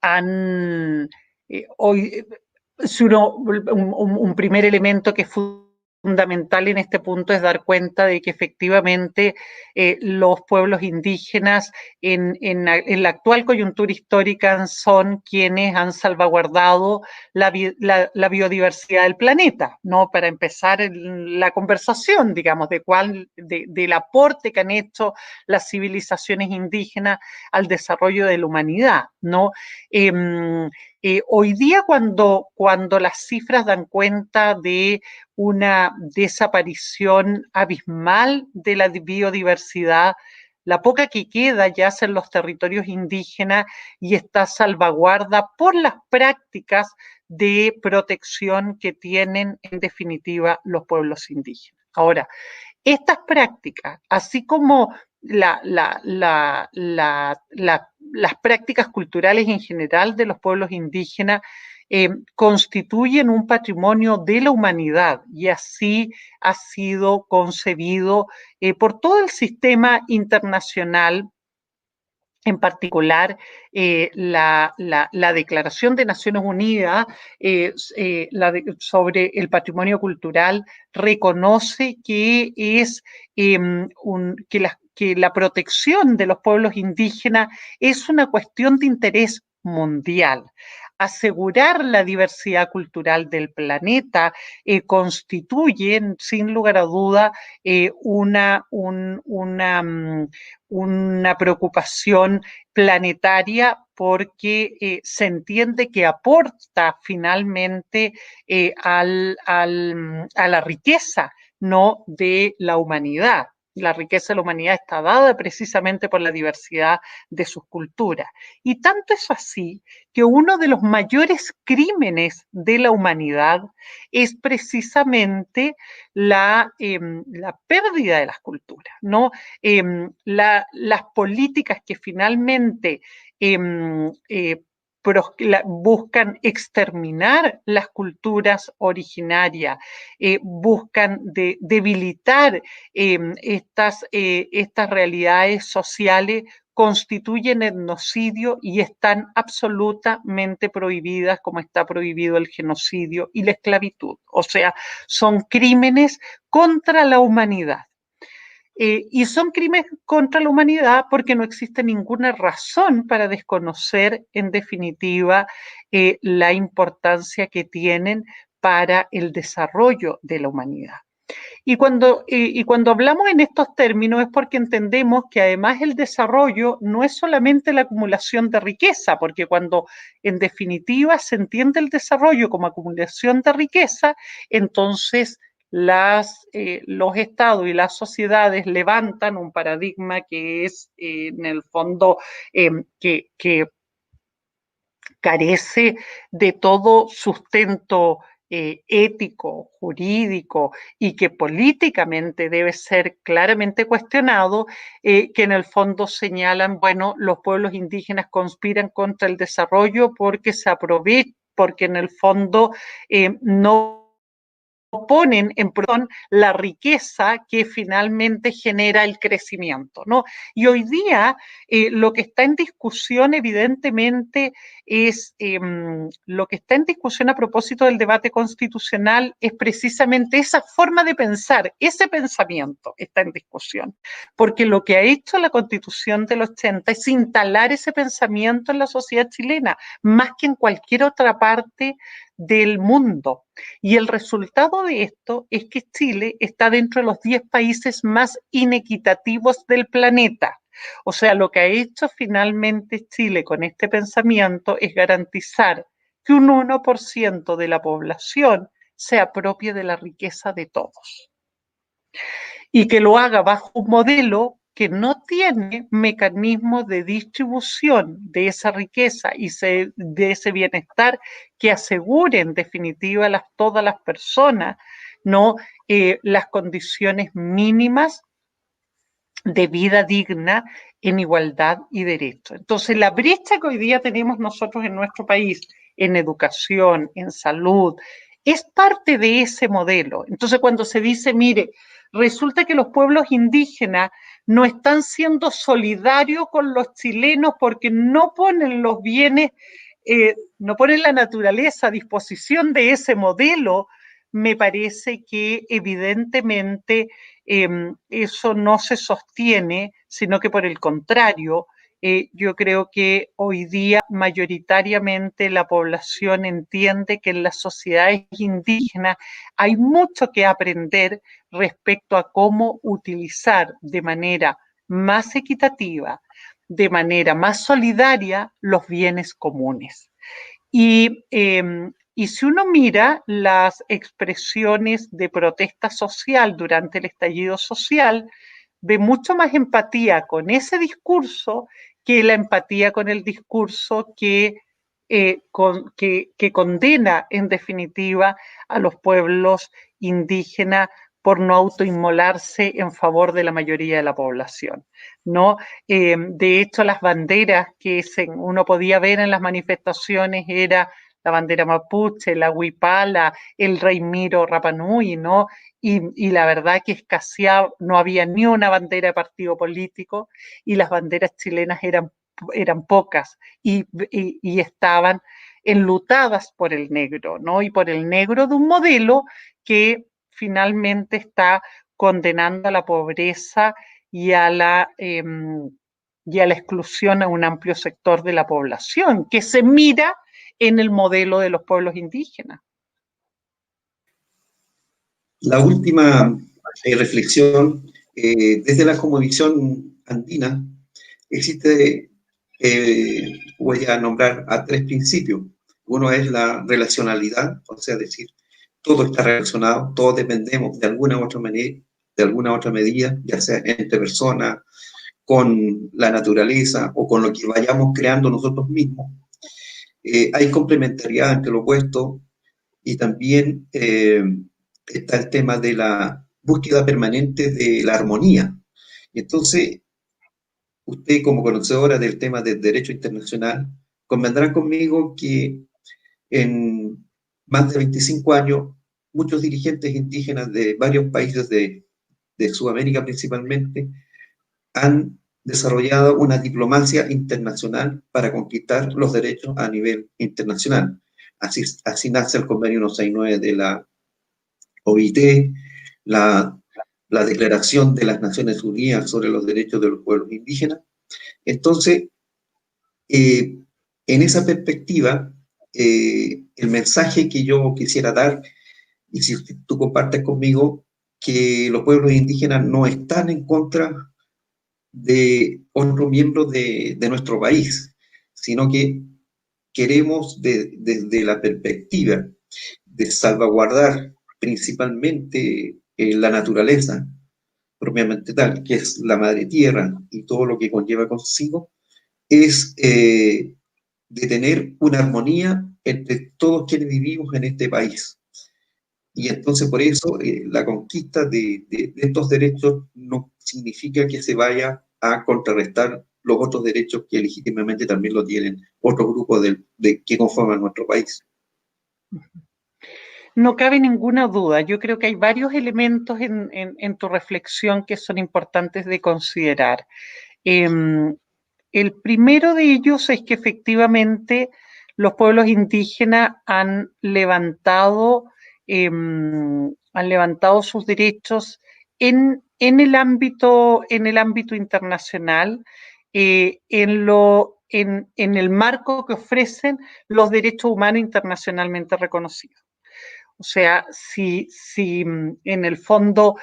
han hoy, si un primer elemento que es fundamental en este punto es dar cuenta de que efectivamente los pueblos indígenas en la actual coyuntura histórica son quienes han salvaguardado la biodiversidad del planeta, ¿no? Para empezar la conversación, digamos, del aporte que han hecho las civilizaciones indígenas al desarrollo de la humanidad, ¿no? Hoy día cuando las cifras dan cuenta de una desaparición abismal de la biodiversidad, la poca que queda ya en los territorios indígenas y esta salvaguarda por las prácticas de protección que tienen en definitiva los pueblos indígenas. Ahora, estas prácticas, así como las prácticas culturales en general de los pueblos indígenas, constituyen un patrimonio de la humanidad y así ha sido concebido por todo el sistema internacional, en particular la Declaración de Naciones Unidas sobre el patrimonio cultural reconoce que es que la protección de los pueblos indígenas es una cuestión de interés mundial. Asegurar la diversidad cultural del planeta constituye, sin lugar a duda, una preocupación planetaria porque se entiende que aporta finalmente a la riqueza, ¿no?, de la humanidad. La riqueza de la humanidad está dada precisamente por la diversidad de sus culturas. Y tanto es así que uno de los mayores crímenes de la humanidad es precisamente la pérdida de las culturas, ¿no? Las políticas que finalmente buscan exterminar las culturas originarias, buscan debilitar estas realidades sociales, constituyen etnocidio y están absolutamente prohibidas, como está prohibido el genocidio y la esclavitud. O sea, son crímenes contra la humanidad. Y son crímenes contra la humanidad porque no existe ninguna razón para desconocer, en definitiva, la importancia que tienen para el desarrollo de la humanidad. Y cuando hablamos en estos términos es porque entendemos que además el desarrollo no es solamente la acumulación de riqueza, porque cuando en definitiva se entiende el desarrollo como acumulación de riqueza, entonces los estados y las sociedades levantan un paradigma que es en el fondo que carece de todo sustento ético, jurídico y que políticamente debe ser claramente cuestionado, que en el fondo señalan, bueno, los pueblos indígenas conspiran contra el desarrollo porque se aprovechan, porque en el fondo no ponen en presión la riqueza que finalmente genera el crecimiento, ¿no? Y hoy día lo que está en discusión evidentemente es, lo que está en discusión a propósito del debate constitucional es precisamente esa forma de pensar, ese pensamiento está en discusión, porque lo que ha hecho la Constitución del 80 es instalar ese pensamiento en la sociedad chilena, más que en cualquier otra parte del mundo. Y el resultado de esto es que Chile está dentro de los 10 países más inequitativos del planeta. O sea, lo que ha hecho finalmente Chile con este pensamiento es garantizar que un 1% de la población se apropie de la riqueza de todos y que lo haga bajo un modelo que no tiene mecanismos de distribución de esa riqueza y de ese bienestar que asegure en definitiva todas las personas, ¿no? Las condiciones mínimas de vida digna en igualdad y derecho. Entonces, la brecha que hoy día tenemos nosotros en nuestro país, en educación, en salud, es parte de ese modelo. Entonces, cuando se dice, mire, resulta que los pueblos indígenas no están siendo solidarios con los chilenos porque no ponen los bienes, no ponen la naturaleza a disposición de ese modelo, me parece que evidentemente eso no se sostiene, sino que por el contrario, yo creo que hoy día mayoritariamente la población entiende que en las sociedades indígenas hay mucho que aprender respecto a cómo utilizar de manera más equitativa, de manera más solidaria los bienes comunes. Y si uno mira las expresiones de protesta social durante el estallido social, ve mucho más empatía con ese discurso que la empatía con el discurso que condena en definitiva a los pueblos indígenas por no autoinmolarse en favor de la mayoría de la población, ¿no? De hecho, las banderas que uno podía ver en las manifestaciones era la bandera mapuche, la huipala, el rey Miro Rapanui, ¿no? Y la verdad que escaseaba, no había ni una bandera de partido político y las banderas chilenas eran pocas y estaban enlutadas por el negro, ¿no? Y por el negro de un modelo que finalmente está condenando a la pobreza y a la exclusión a un amplio sector de la población, que se mira en el modelo de los pueblos indígenas. La última reflexión, desde la cosmovisión andina, existe, voy a nombrar a 3 principios. Uno es la relacionalidad, o sea, decir, todo está relacionado, todos dependemos de alguna u otra manera, de alguna otra medida, ya sea entre personas, con la naturaleza o con lo que vayamos creando nosotros mismos. Hay complementariedad entre lo opuesto y también está el tema de la búsqueda permanente de la armonía. Entonces, usted como conocedora del tema del derecho internacional, convendrá conmigo que en más de 25 años, muchos dirigentes indígenas de varios países de Sudamérica principalmente, han desarrollado una diplomacia internacional para conquistar los derechos a nivel internacional. Así nace el convenio 169 de la OIT, la Declaración de las Naciones Unidas sobre los Derechos de los Pueblos Indígenas. Entonces, en esa perspectiva, el mensaje que yo quisiera dar, y si tú compartes conmigo, que los pueblos indígenas no están en contra de otro miembro de nuestro país, sino que queremos desde la perspectiva de salvaguardar principalmente la naturaleza propiamente tal, que es la madre tierra y todo lo que conlleva consigo, es de tener una armonía entre todos quienes vivimos en este país. Y entonces por eso la conquista de estos derechos no significa que se vaya a contrarrestar los otros derechos que legítimamente también lo tienen otros grupos que conforman nuestro país. No cabe ninguna duda. Yo creo que hay varios elementos en tu reflexión que son importantes de considerar. El primero de ellos es que efectivamente los pueblos indígenas han levantado sus derechos en el ámbito internacional, en el marco que ofrecen los derechos humanos internacionalmente reconocidos. O sea, si en el fondo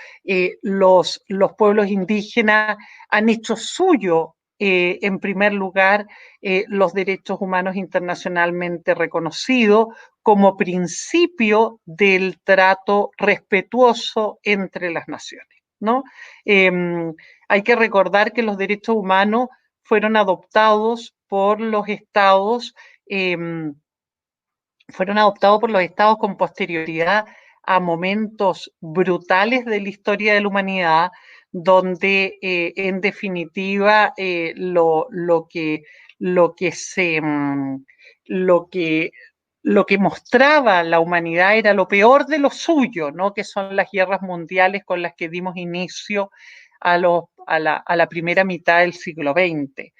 los pueblos indígenas han hecho suyo, en primer lugar, los derechos humanos internacionalmente reconocidos como principio del trato respetuoso entre las naciones, ¿no? Hay que recordar que los derechos humanos fueron adoptados por los estados con posterioridad a momentos brutales de la historia de la humanidad, donde en definitiva lo que mostraba la humanidad era lo peor de lo suyo, ¿no? Que son las guerras mundiales con las que dimos inicio a la primera mitad del siglo XX.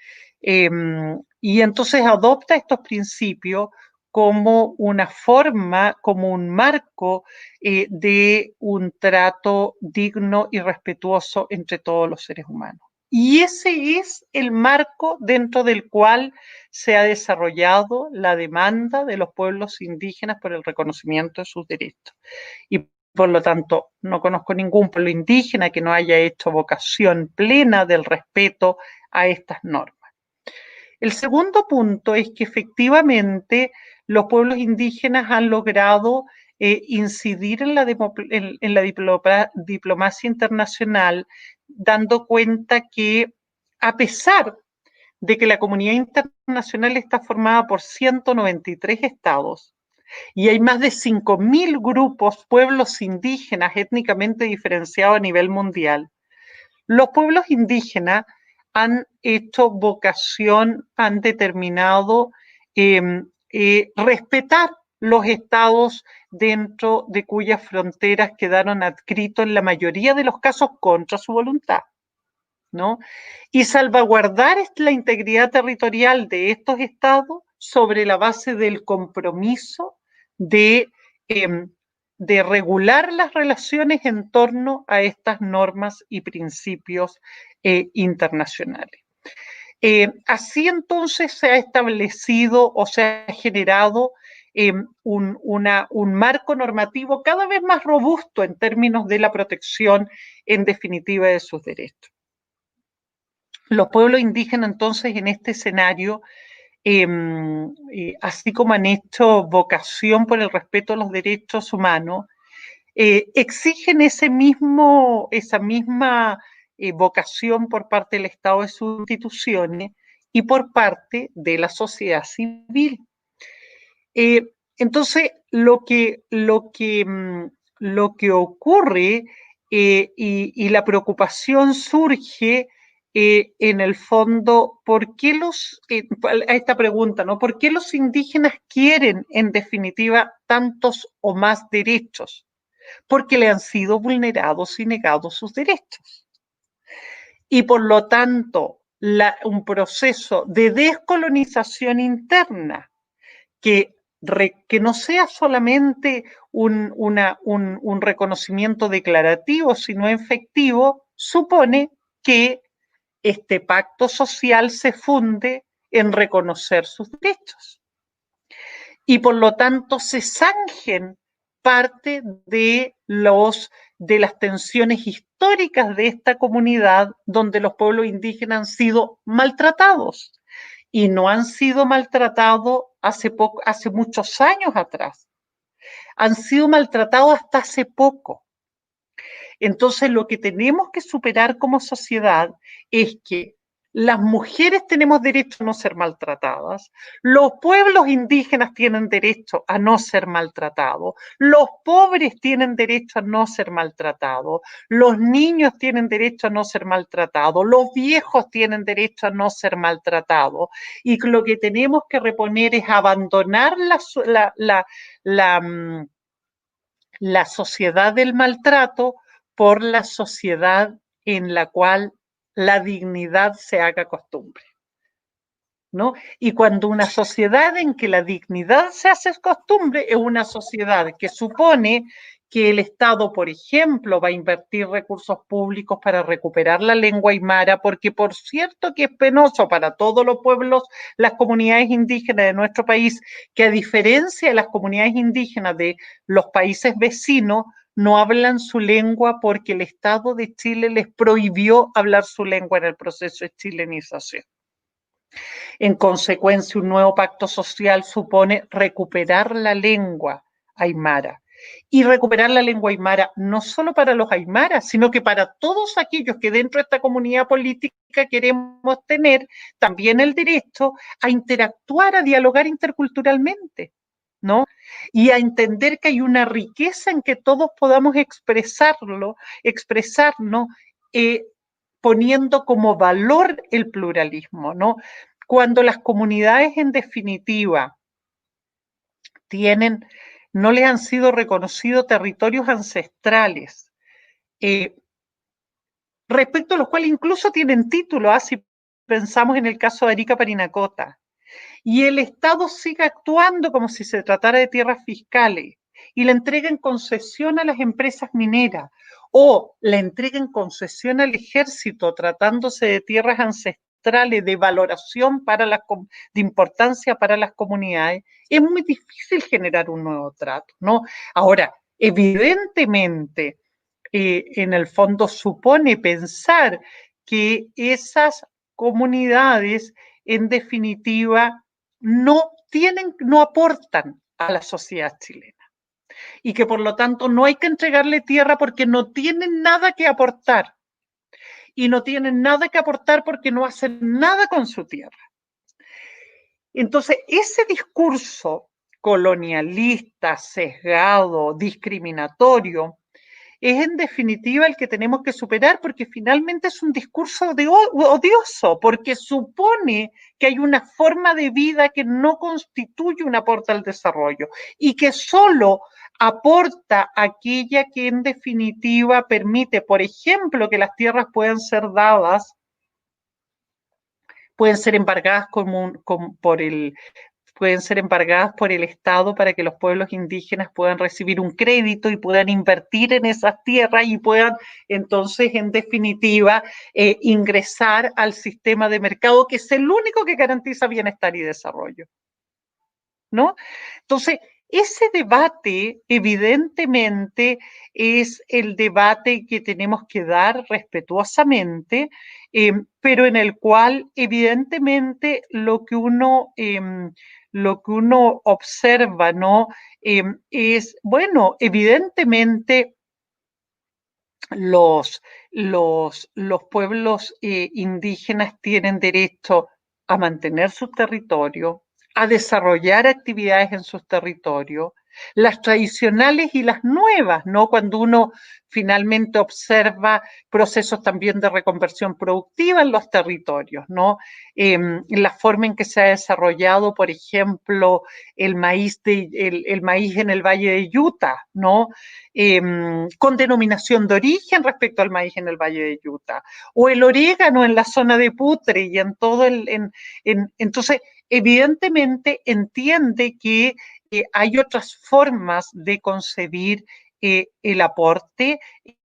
Y entonces adopta estos principios como una forma, como un marco de un trato digno y respetuoso entre todos los seres humanos. Y ese es el marco dentro del cual se ha desarrollado la demanda de los pueblos indígenas por el reconocimiento de sus derechos. Y por lo tanto, no conozco ningún pueblo indígena que no haya hecho vocación plena del respeto a estas normas. El segundo punto es que efectivamente los pueblos indígenas han logrado incidir en la diplomacia internacional, dando cuenta que a pesar de que la comunidad internacional está formada por 193 estados y hay más de 5.000 grupos, pueblos indígenas étnicamente diferenciados a nivel mundial, los pueblos indígenas han hecho vocación, han determinado respetar los estados dentro de cuyas fronteras quedaron adscritos en la mayoría de los casos contra su voluntad, ¿no? Y salvaguardar la integridad territorial de estos estados sobre la base del compromiso de regular las relaciones en torno a estas normas y principios internacionales. Así entonces se ha establecido o se ha generado un marco normativo cada vez más robusto en términos de la protección, en definitiva, de sus derechos. Los pueblos indígenas entonces en este escenario, así como han hecho vocación por el respeto a los derechos humanos, exigen esa misma vocación por parte del Estado de sus instituciones y por parte de la sociedad civil. Entonces, lo que ocurre y la preocupación surge en el fondo, a esta pregunta, ¿no? ¿Por qué los indígenas quieren, en definitiva, tantos o más derechos? Porque le han sido vulnerados y negados sus derechos. Y por lo tanto, un proceso de descolonización interna que no sea solamente un reconocimiento declarativo, sino efectivo, supone que este pacto social se funde en reconocer sus derechos. Y por lo tanto se zanjen parte de las tensiones históricas de esta comunidad, donde los pueblos indígenas han sido maltratados. Y no han sido maltratados hace muchos años atrás. Han sido maltratados hasta hace poco. Entonces, lo que tenemos que superar como sociedad es que las mujeres tenemos derecho a no ser maltratadas, los pueblos indígenas tienen derecho a no ser maltratados, los pobres tienen derecho a no ser maltratados, los niños tienen derecho a no ser maltratados, los viejos tienen derecho a no ser maltratados, y lo que tenemos que reponer es abandonar la sociedad del maltrato por la sociedad en la cual la dignidad se haga costumbre, ¿no? Y cuando una sociedad en que la dignidad se hace costumbre es una sociedad que supone que el Estado, por ejemplo, va a invertir recursos públicos para recuperar la lengua aymara, porque por cierto que es penoso para todos los pueblos, las comunidades indígenas de nuestro país, que a diferencia de las comunidades indígenas de los países vecinos, no hablan su lengua porque el Estado de Chile les prohibió hablar su lengua en el proceso de chilenización. En consecuencia, un nuevo pacto social supone recuperar la lengua aymara. Y recuperar la lengua aymara no solo para los aymaras, sino que para todos aquellos que dentro de esta comunidad política queremos tener también el derecho a interactuar, a dialogar interculturalmente, ¿no? Y a entender que hay una riqueza en que todos podamos expresarnos, poniendo como valor el pluralismo, ¿no? Cuando las comunidades, en definitiva, no les han sido reconocidos territorios ancestrales, respecto a los cuales incluso tienen título, si pensamos en el caso de Arica Parinacota, y el Estado sigue actuando como si se tratara de tierras fiscales, y la entrega en concesión a las empresas mineras, o la entrega en concesión al ejército, tratándose de tierras ancestrales de valoración de importancia para las comunidades, es muy difícil generar un nuevo trato, ¿no? Ahora, evidentemente, en el fondo supone pensar que esas comunidades, en definitiva, no aportan a la sociedad chilena, y que por lo tanto no hay que entregarle tierra porque no tienen nada que aportar, y no tienen nada que aportar porque no hacen nada con su tierra. Entonces, ese discurso colonialista, sesgado, discriminatorio, es en definitiva el que tenemos que superar, porque finalmente es un discurso odioso, porque supone que hay una forma de vida que no constituye un aporte al desarrollo y que solo aporta aquella que en definitiva permite, por ejemplo, que las tierras puedan ser dadas, pueden ser embargadas pueden ser embargadas por el Estado para que los pueblos indígenas puedan recibir un crédito y puedan invertir en esas tierras y puedan entonces, en definitiva, ingresar al sistema de mercado, que es el único que garantiza bienestar y desarrollo, ¿no? Entonces, ese debate, evidentemente, es el debate que tenemos que dar respetuosamente, pero en el cual, evidentemente, lo que uno observa, ¿no? Es, bueno, evidentemente, los pueblos indígenas tienen derecho a mantener su territorio, a desarrollar actividades en sus territorios, las tradicionales y las nuevas, ¿no? Cuando uno finalmente observa procesos también de reconversión productiva en los territorios, ¿no? La forma en que se ha desarrollado, por ejemplo, el maíz en el Valle de Utah, ¿no? Con denominación de origen respecto al maíz en el Valle de Utah, o el orégano en la zona de Putre y en todo entonces, evidentemente entiende que hay otras formas de concebir el aporte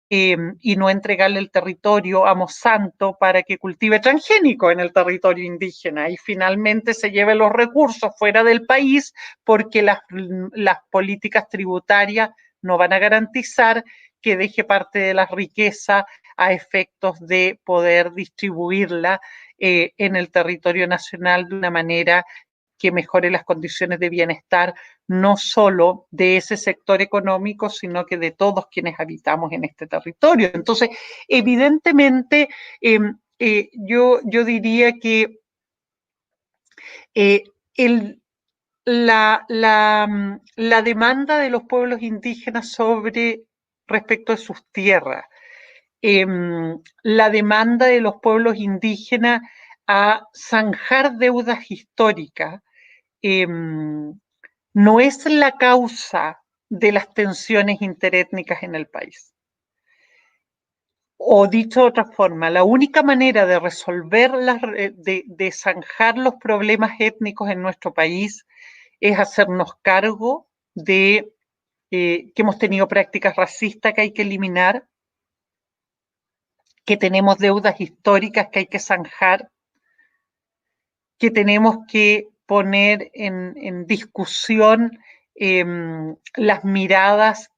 y no entregarle el territorio a Monsanto para que cultive transgénico en el territorio indígena y finalmente se lleve los recursos fuera del país porque las políticas tributarias no van a garantizar que deje parte de la riqueza a efectos de poder distribuirla en el territorio nacional de una manera que mejore las condiciones de bienestar, no solo de ese sector económico, sino que de todos quienes habitamos en este territorio. Entonces, evidentemente, yo diría que la demanda de los pueblos indígenas respecto a sus tierras, la demanda de los pueblos indígenas a zanjar deudas históricas, no es la causa de las tensiones interétnicas en el país. O dicho de otra forma, la única manera de resolver, de zanjar los problemas étnicos en nuestro país es hacernos cargo de que hemos tenido prácticas racistas que hay que eliminar, que tenemos deudas históricas que hay que zanjar, que tenemos que poner en discusión las miradas,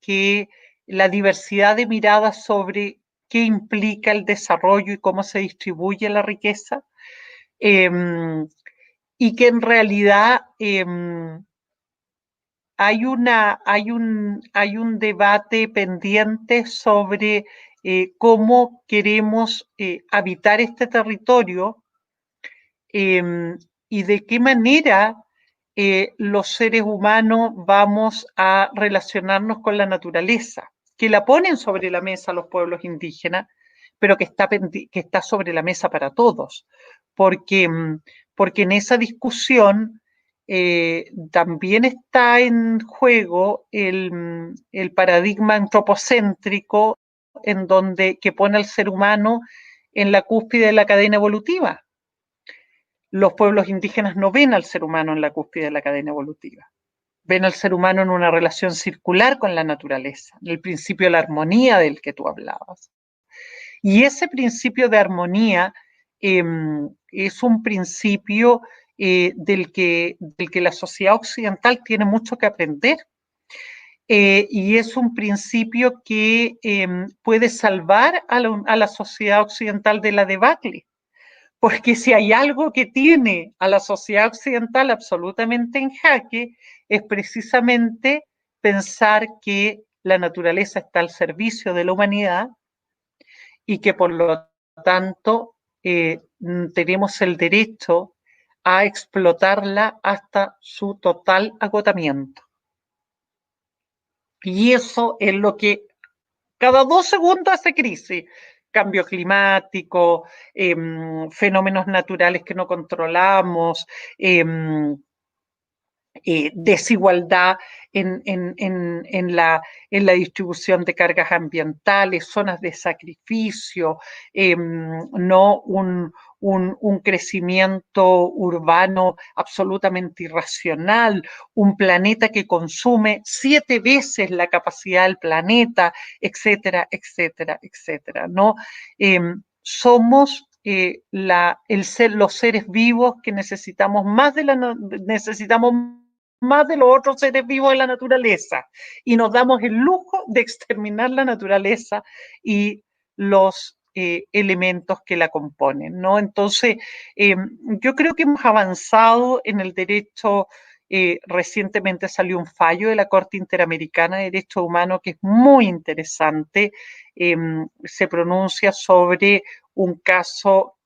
la diversidad de miradas sobre qué implica el desarrollo y cómo se distribuye la riqueza, y que en realidad hay un debate pendiente sobre cómo queremos habitar este territorio y de qué manera los seres humanos vamos a relacionarnos con la naturaleza, que la ponen sobre la mesa los pueblos indígenas, pero que está sobre la mesa para todos, porque en esa discusión también está en juego el paradigma antropocéntrico que pone al ser humano en la cúspide de la cadena evolutiva. Los pueblos indígenas no ven al ser humano en la cúspide de la cadena evolutiva. Ven al ser humano en una relación circular con la naturaleza, el principio de la armonía del que tú hablabas. Y ese principio de armonía es un principio del que la sociedad occidental tiene mucho que aprender. Y es un principio que puede salvar a la sociedad occidental de la debacle. Porque si hay algo que tiene a la sociedad occidental absolutamente en jaque, es precisamente pensar que la naturaleza está al servicio de la humanidad y que por lo tanto tenemos el derecho a explotarla hasta su total agotamiento. Y eso es lo que cada 2 segundos hace crisis. Cambio climático, fenómenos naturales que no controlamos, desigualdad en la distribución de cargas ambientales, zonas de sacrificio, no un crecimiento urbano absolutamente irracional, un planeta que consume 7 veces la capacidad del planeta, etcétera, etcétera, etcétera, ¿no? Somos los seres vivos que necesitamos más de los otros seres vivos de la naturaleza, y nos damos el lujo de exterminar la naturaleza y los elementos que la componen, ¿no? Entonces, yo creo que hemos avanzado en el derecho. Recientemente salió un fallo de la Corte Interamericana de Derechos Humanos que es muy interesante. Se pronuncia sobre un caso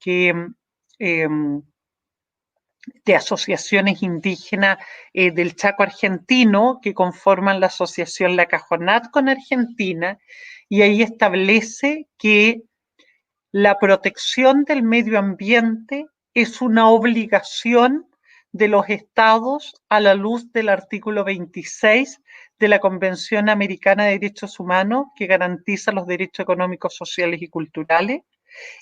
de asociaciones indígenas del Chaco argentino que conforman la asociación La Cajonat con Argentina, y ahí establece que la protección del medio ambiente es una obligación de los estados a la luz del artículo 26 de la Convención Americana de Derechos Humanos, que garantiza los derechos económicos, sociales y culturales,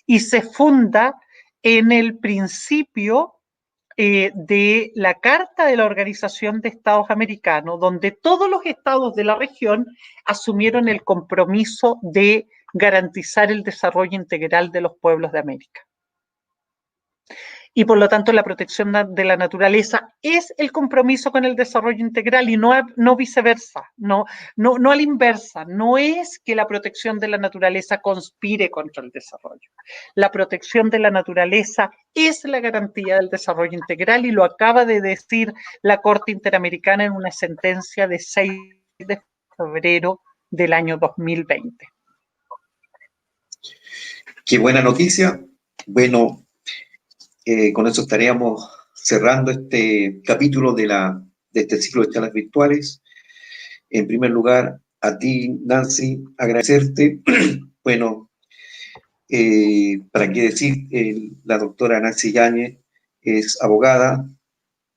y se funda en el principio de la Carta de la Organización de Estados Americanos, donde todos los estados de la región asumieron el compromiso de garantizar el desarrollo integral de los pueblos de América. Y por lo tanto la protección de la naturaleza es el compromiso con el desarrollo integral y no viceversa, no a la inversa. No es que la protección de la naturaleza conspire contra el desarrollo. La protección de la naturaleza es la garantía del desarrollo integral, y lo acaba de decir la Corte Interamericana en una sentencia de 6 de febrero del año 2020. Qué buena noticia. Bueno, con eso estaríamos cerrando este capítulo de este ciclo de charlas virtuales. En primer lugar, a ti, Nancy, agradecerte. Bueno, para qué decir, la doctora Nancy Yáñez es abogada,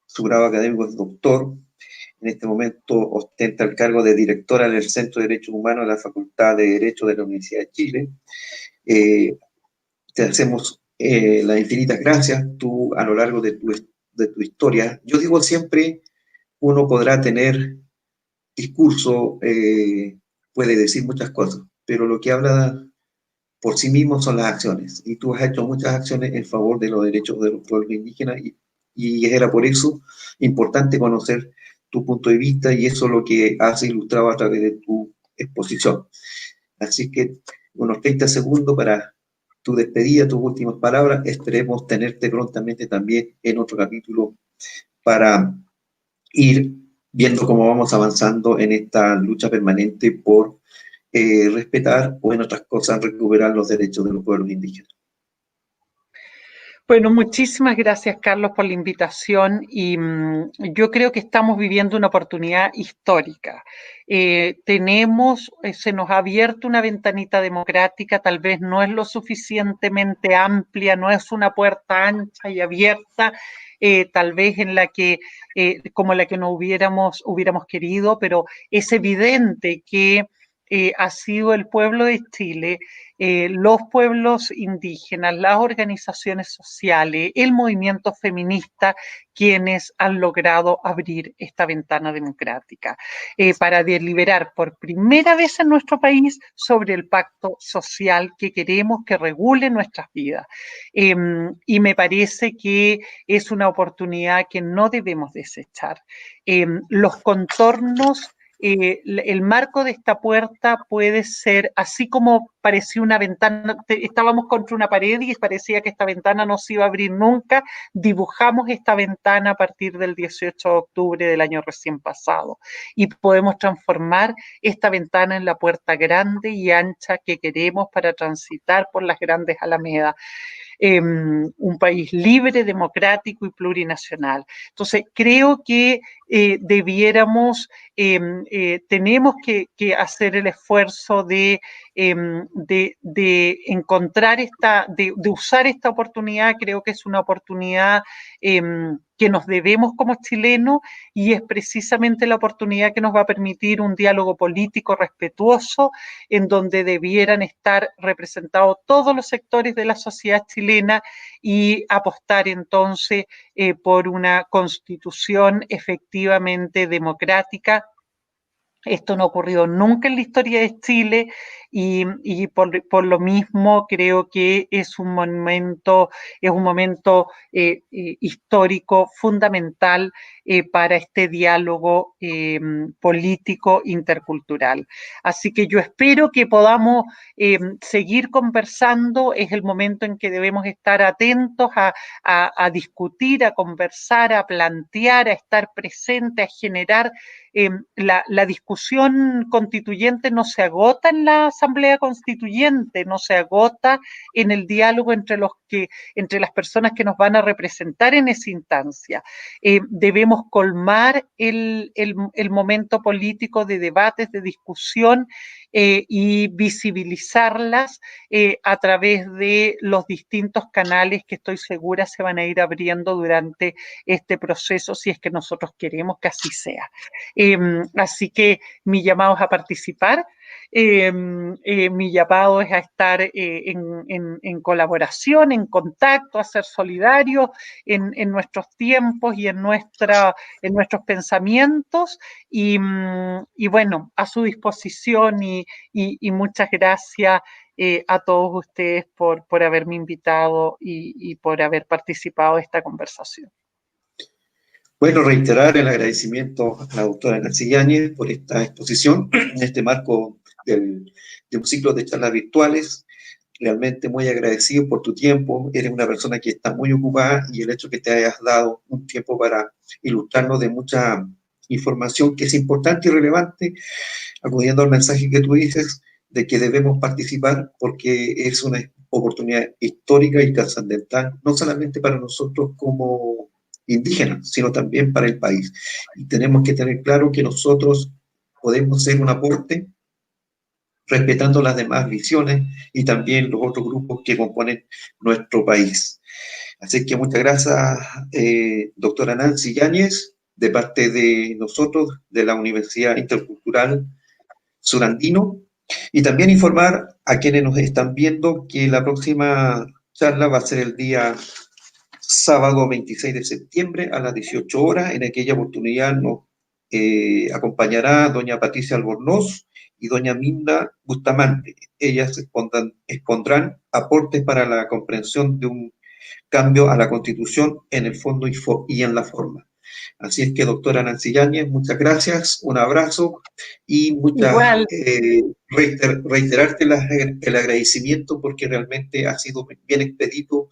su grado académico es doctor. En este momento ostenta el cargo de directora del Centro de Derechos Humanos de la Facultad de Derecho de la Universidad de Chile. Te hacemos las infinitas gracias. Tú, a lo largo de tu historia, yo digo siempre, uno podrá tener discurso, puede decir muchas cosas, pero lo que habla por sí mismo son las acciones. Y tú has hecho muchas acciones en favor de los derechos de los pueblos indígenas y era por eso importante conocer tu punto de vista y eso es lo que has ilustrado a través de tu exposición. Así que unos 30 segundos para tu despedida, tus últimas palabras. Esperemos tenerte prontamente también en otro capítulo para ir viendo cómo vamos avanzando en esta lucha permanente por respetar o, en otras cosas, recuperar los derechos de los pueblos indígenas. Bueno, muchísimas gracias, Carlos, por la invitación y yo creo que estamos viviendo una oportunidad histórica. Se nos ha abierto una ventanita democrática, tal vez no es lo suficientemente amplia, no es una puerta ancha y abierta, tal vez en la que, como la que no hubiéramos querido, pero es evidente que ha sido el pueblo de Chile, los pueblos indígenas, las organizaciones sociales, el movimiento feminista, quienes han logrado abrir esta ventana democrática para deliberar por primera vez en nuestro país sobre el pacto social que queremos que regule nuestras vidas. Y me parece que es una oportunidad que no debemos desechar. Los contornos el marco de esta puerta puede ser, así como parecía una ventana, estábamos contra una pared y parecía que esta ventana no se iba a abrir nunca, dibujamos esta ventana a partir del 18 de octubre del año recién pasado y podemos transformar esta ventana en la puerta grande y ancha que queremos para transitar por las grandes alamedas. Un país libre, democrático y plurinacional. Entonces, creo que tenemos que hacer el esfuerzo de encontrar de usar esta oportunidad. Creo que es una oportunidad que nos debemos como chilenos y es precisamente la oportunidad que nos va a permitir un diálogo político respetuoso en donde debieran estar representados todos los sectores de la sociedad chilena y apostar entonces por una constitución efectivamente democrática. Esto no ha ocurrido nunca en la historia de Chile y por lo mismo creo que es un momento histórico fundamental para este diálogo político intercultural. Así que yo espero que podamos seguir conversando. Es el momento en que debemos estar atentos a discutir, a conversar, a plantear, a estar presentes, a generar la discusión constituyente no se agota en la Asamblea Constituyente, no se agota en el diálogo entre las personas que nos van a representar en esa instancia. Debemos colmar el momento político de debates, de discusión y visibilizarlas a través de los distintos canales que estoy segura se van a ir abriendo durante este proceso, si es que nosotros queremos que así sea. Así que mi llamado es a participar, mi llamado es a estar en colaboración, en contacto, a ser solidarios en nuestros tiempos y en nuestros pensamientos y bueno, a su disposición y muchas gracias a todos ustedes por haberme invitado y por haber participado de esta conversación. Bueno, reiterar el agradecimiento a la doctora Nancy Yáñez por esta exposición en este marco de un ciclo de charlas virtuales. Realmente muy agradecido por tu tiempo. Eres una persona que está muy ocupada y el hecho que te hayas dado un tiempo para ilustrarnos de mucha información que es importante y relevante, acudiendo al mensaje que tú dices, de que debemos participar porque es una oportunidad histórica y trascendental, no solamente para nosotros como indígenas, sino también para el país. Y tenemos que tener claro que nosotros podemos ser un aporte respetando las demás visiones y también los otros grupos que componen nuestro país. Así que muchas gracias, doctora Nancy Yáñez, de parte de nosotros, de la Universidad Intercultural Surandino, y también informar a quienes nos están viendo que la próxima charla va a ser el día sábado 26 de septiembre a las 18 horas. En aquella oportunidad nos acompañará doña Patricia Albornoz y doña Minda Bustamante. Ellas expondrán aportes para la comprensión de un cambio a la Constitución en el fondo y en la forma. Así es que, doctora Nancy Yáñez, muchas gracias, un abrazo y reiterarte el agradecimiento porque realmente ha sido bien expedito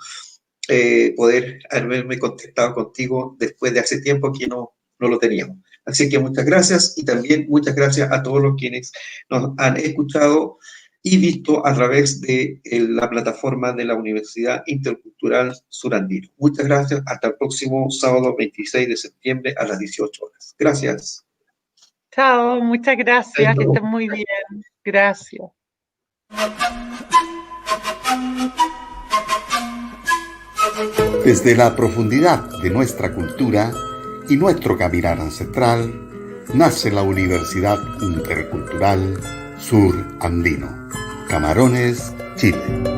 poder haberme contactado contigo después de hace tiempo que no lo teníamos. Así que muchas gracias y también muchas gracias a todos los quienes nos han escuchado y visto a través de la plataforma de la Universidad Intercultural Surandino. Muchas gracias. Hasta el próximo sábado 26 de septiembre a las 18 horas. Gracias. Chao, muchas gracias. Que estén muy bien. Gracias. Desde la profundidad de nuestra cultura y nuestro caminar ancestral, nace la Universidad Intercultural Sur Andino, Camarones, Chile.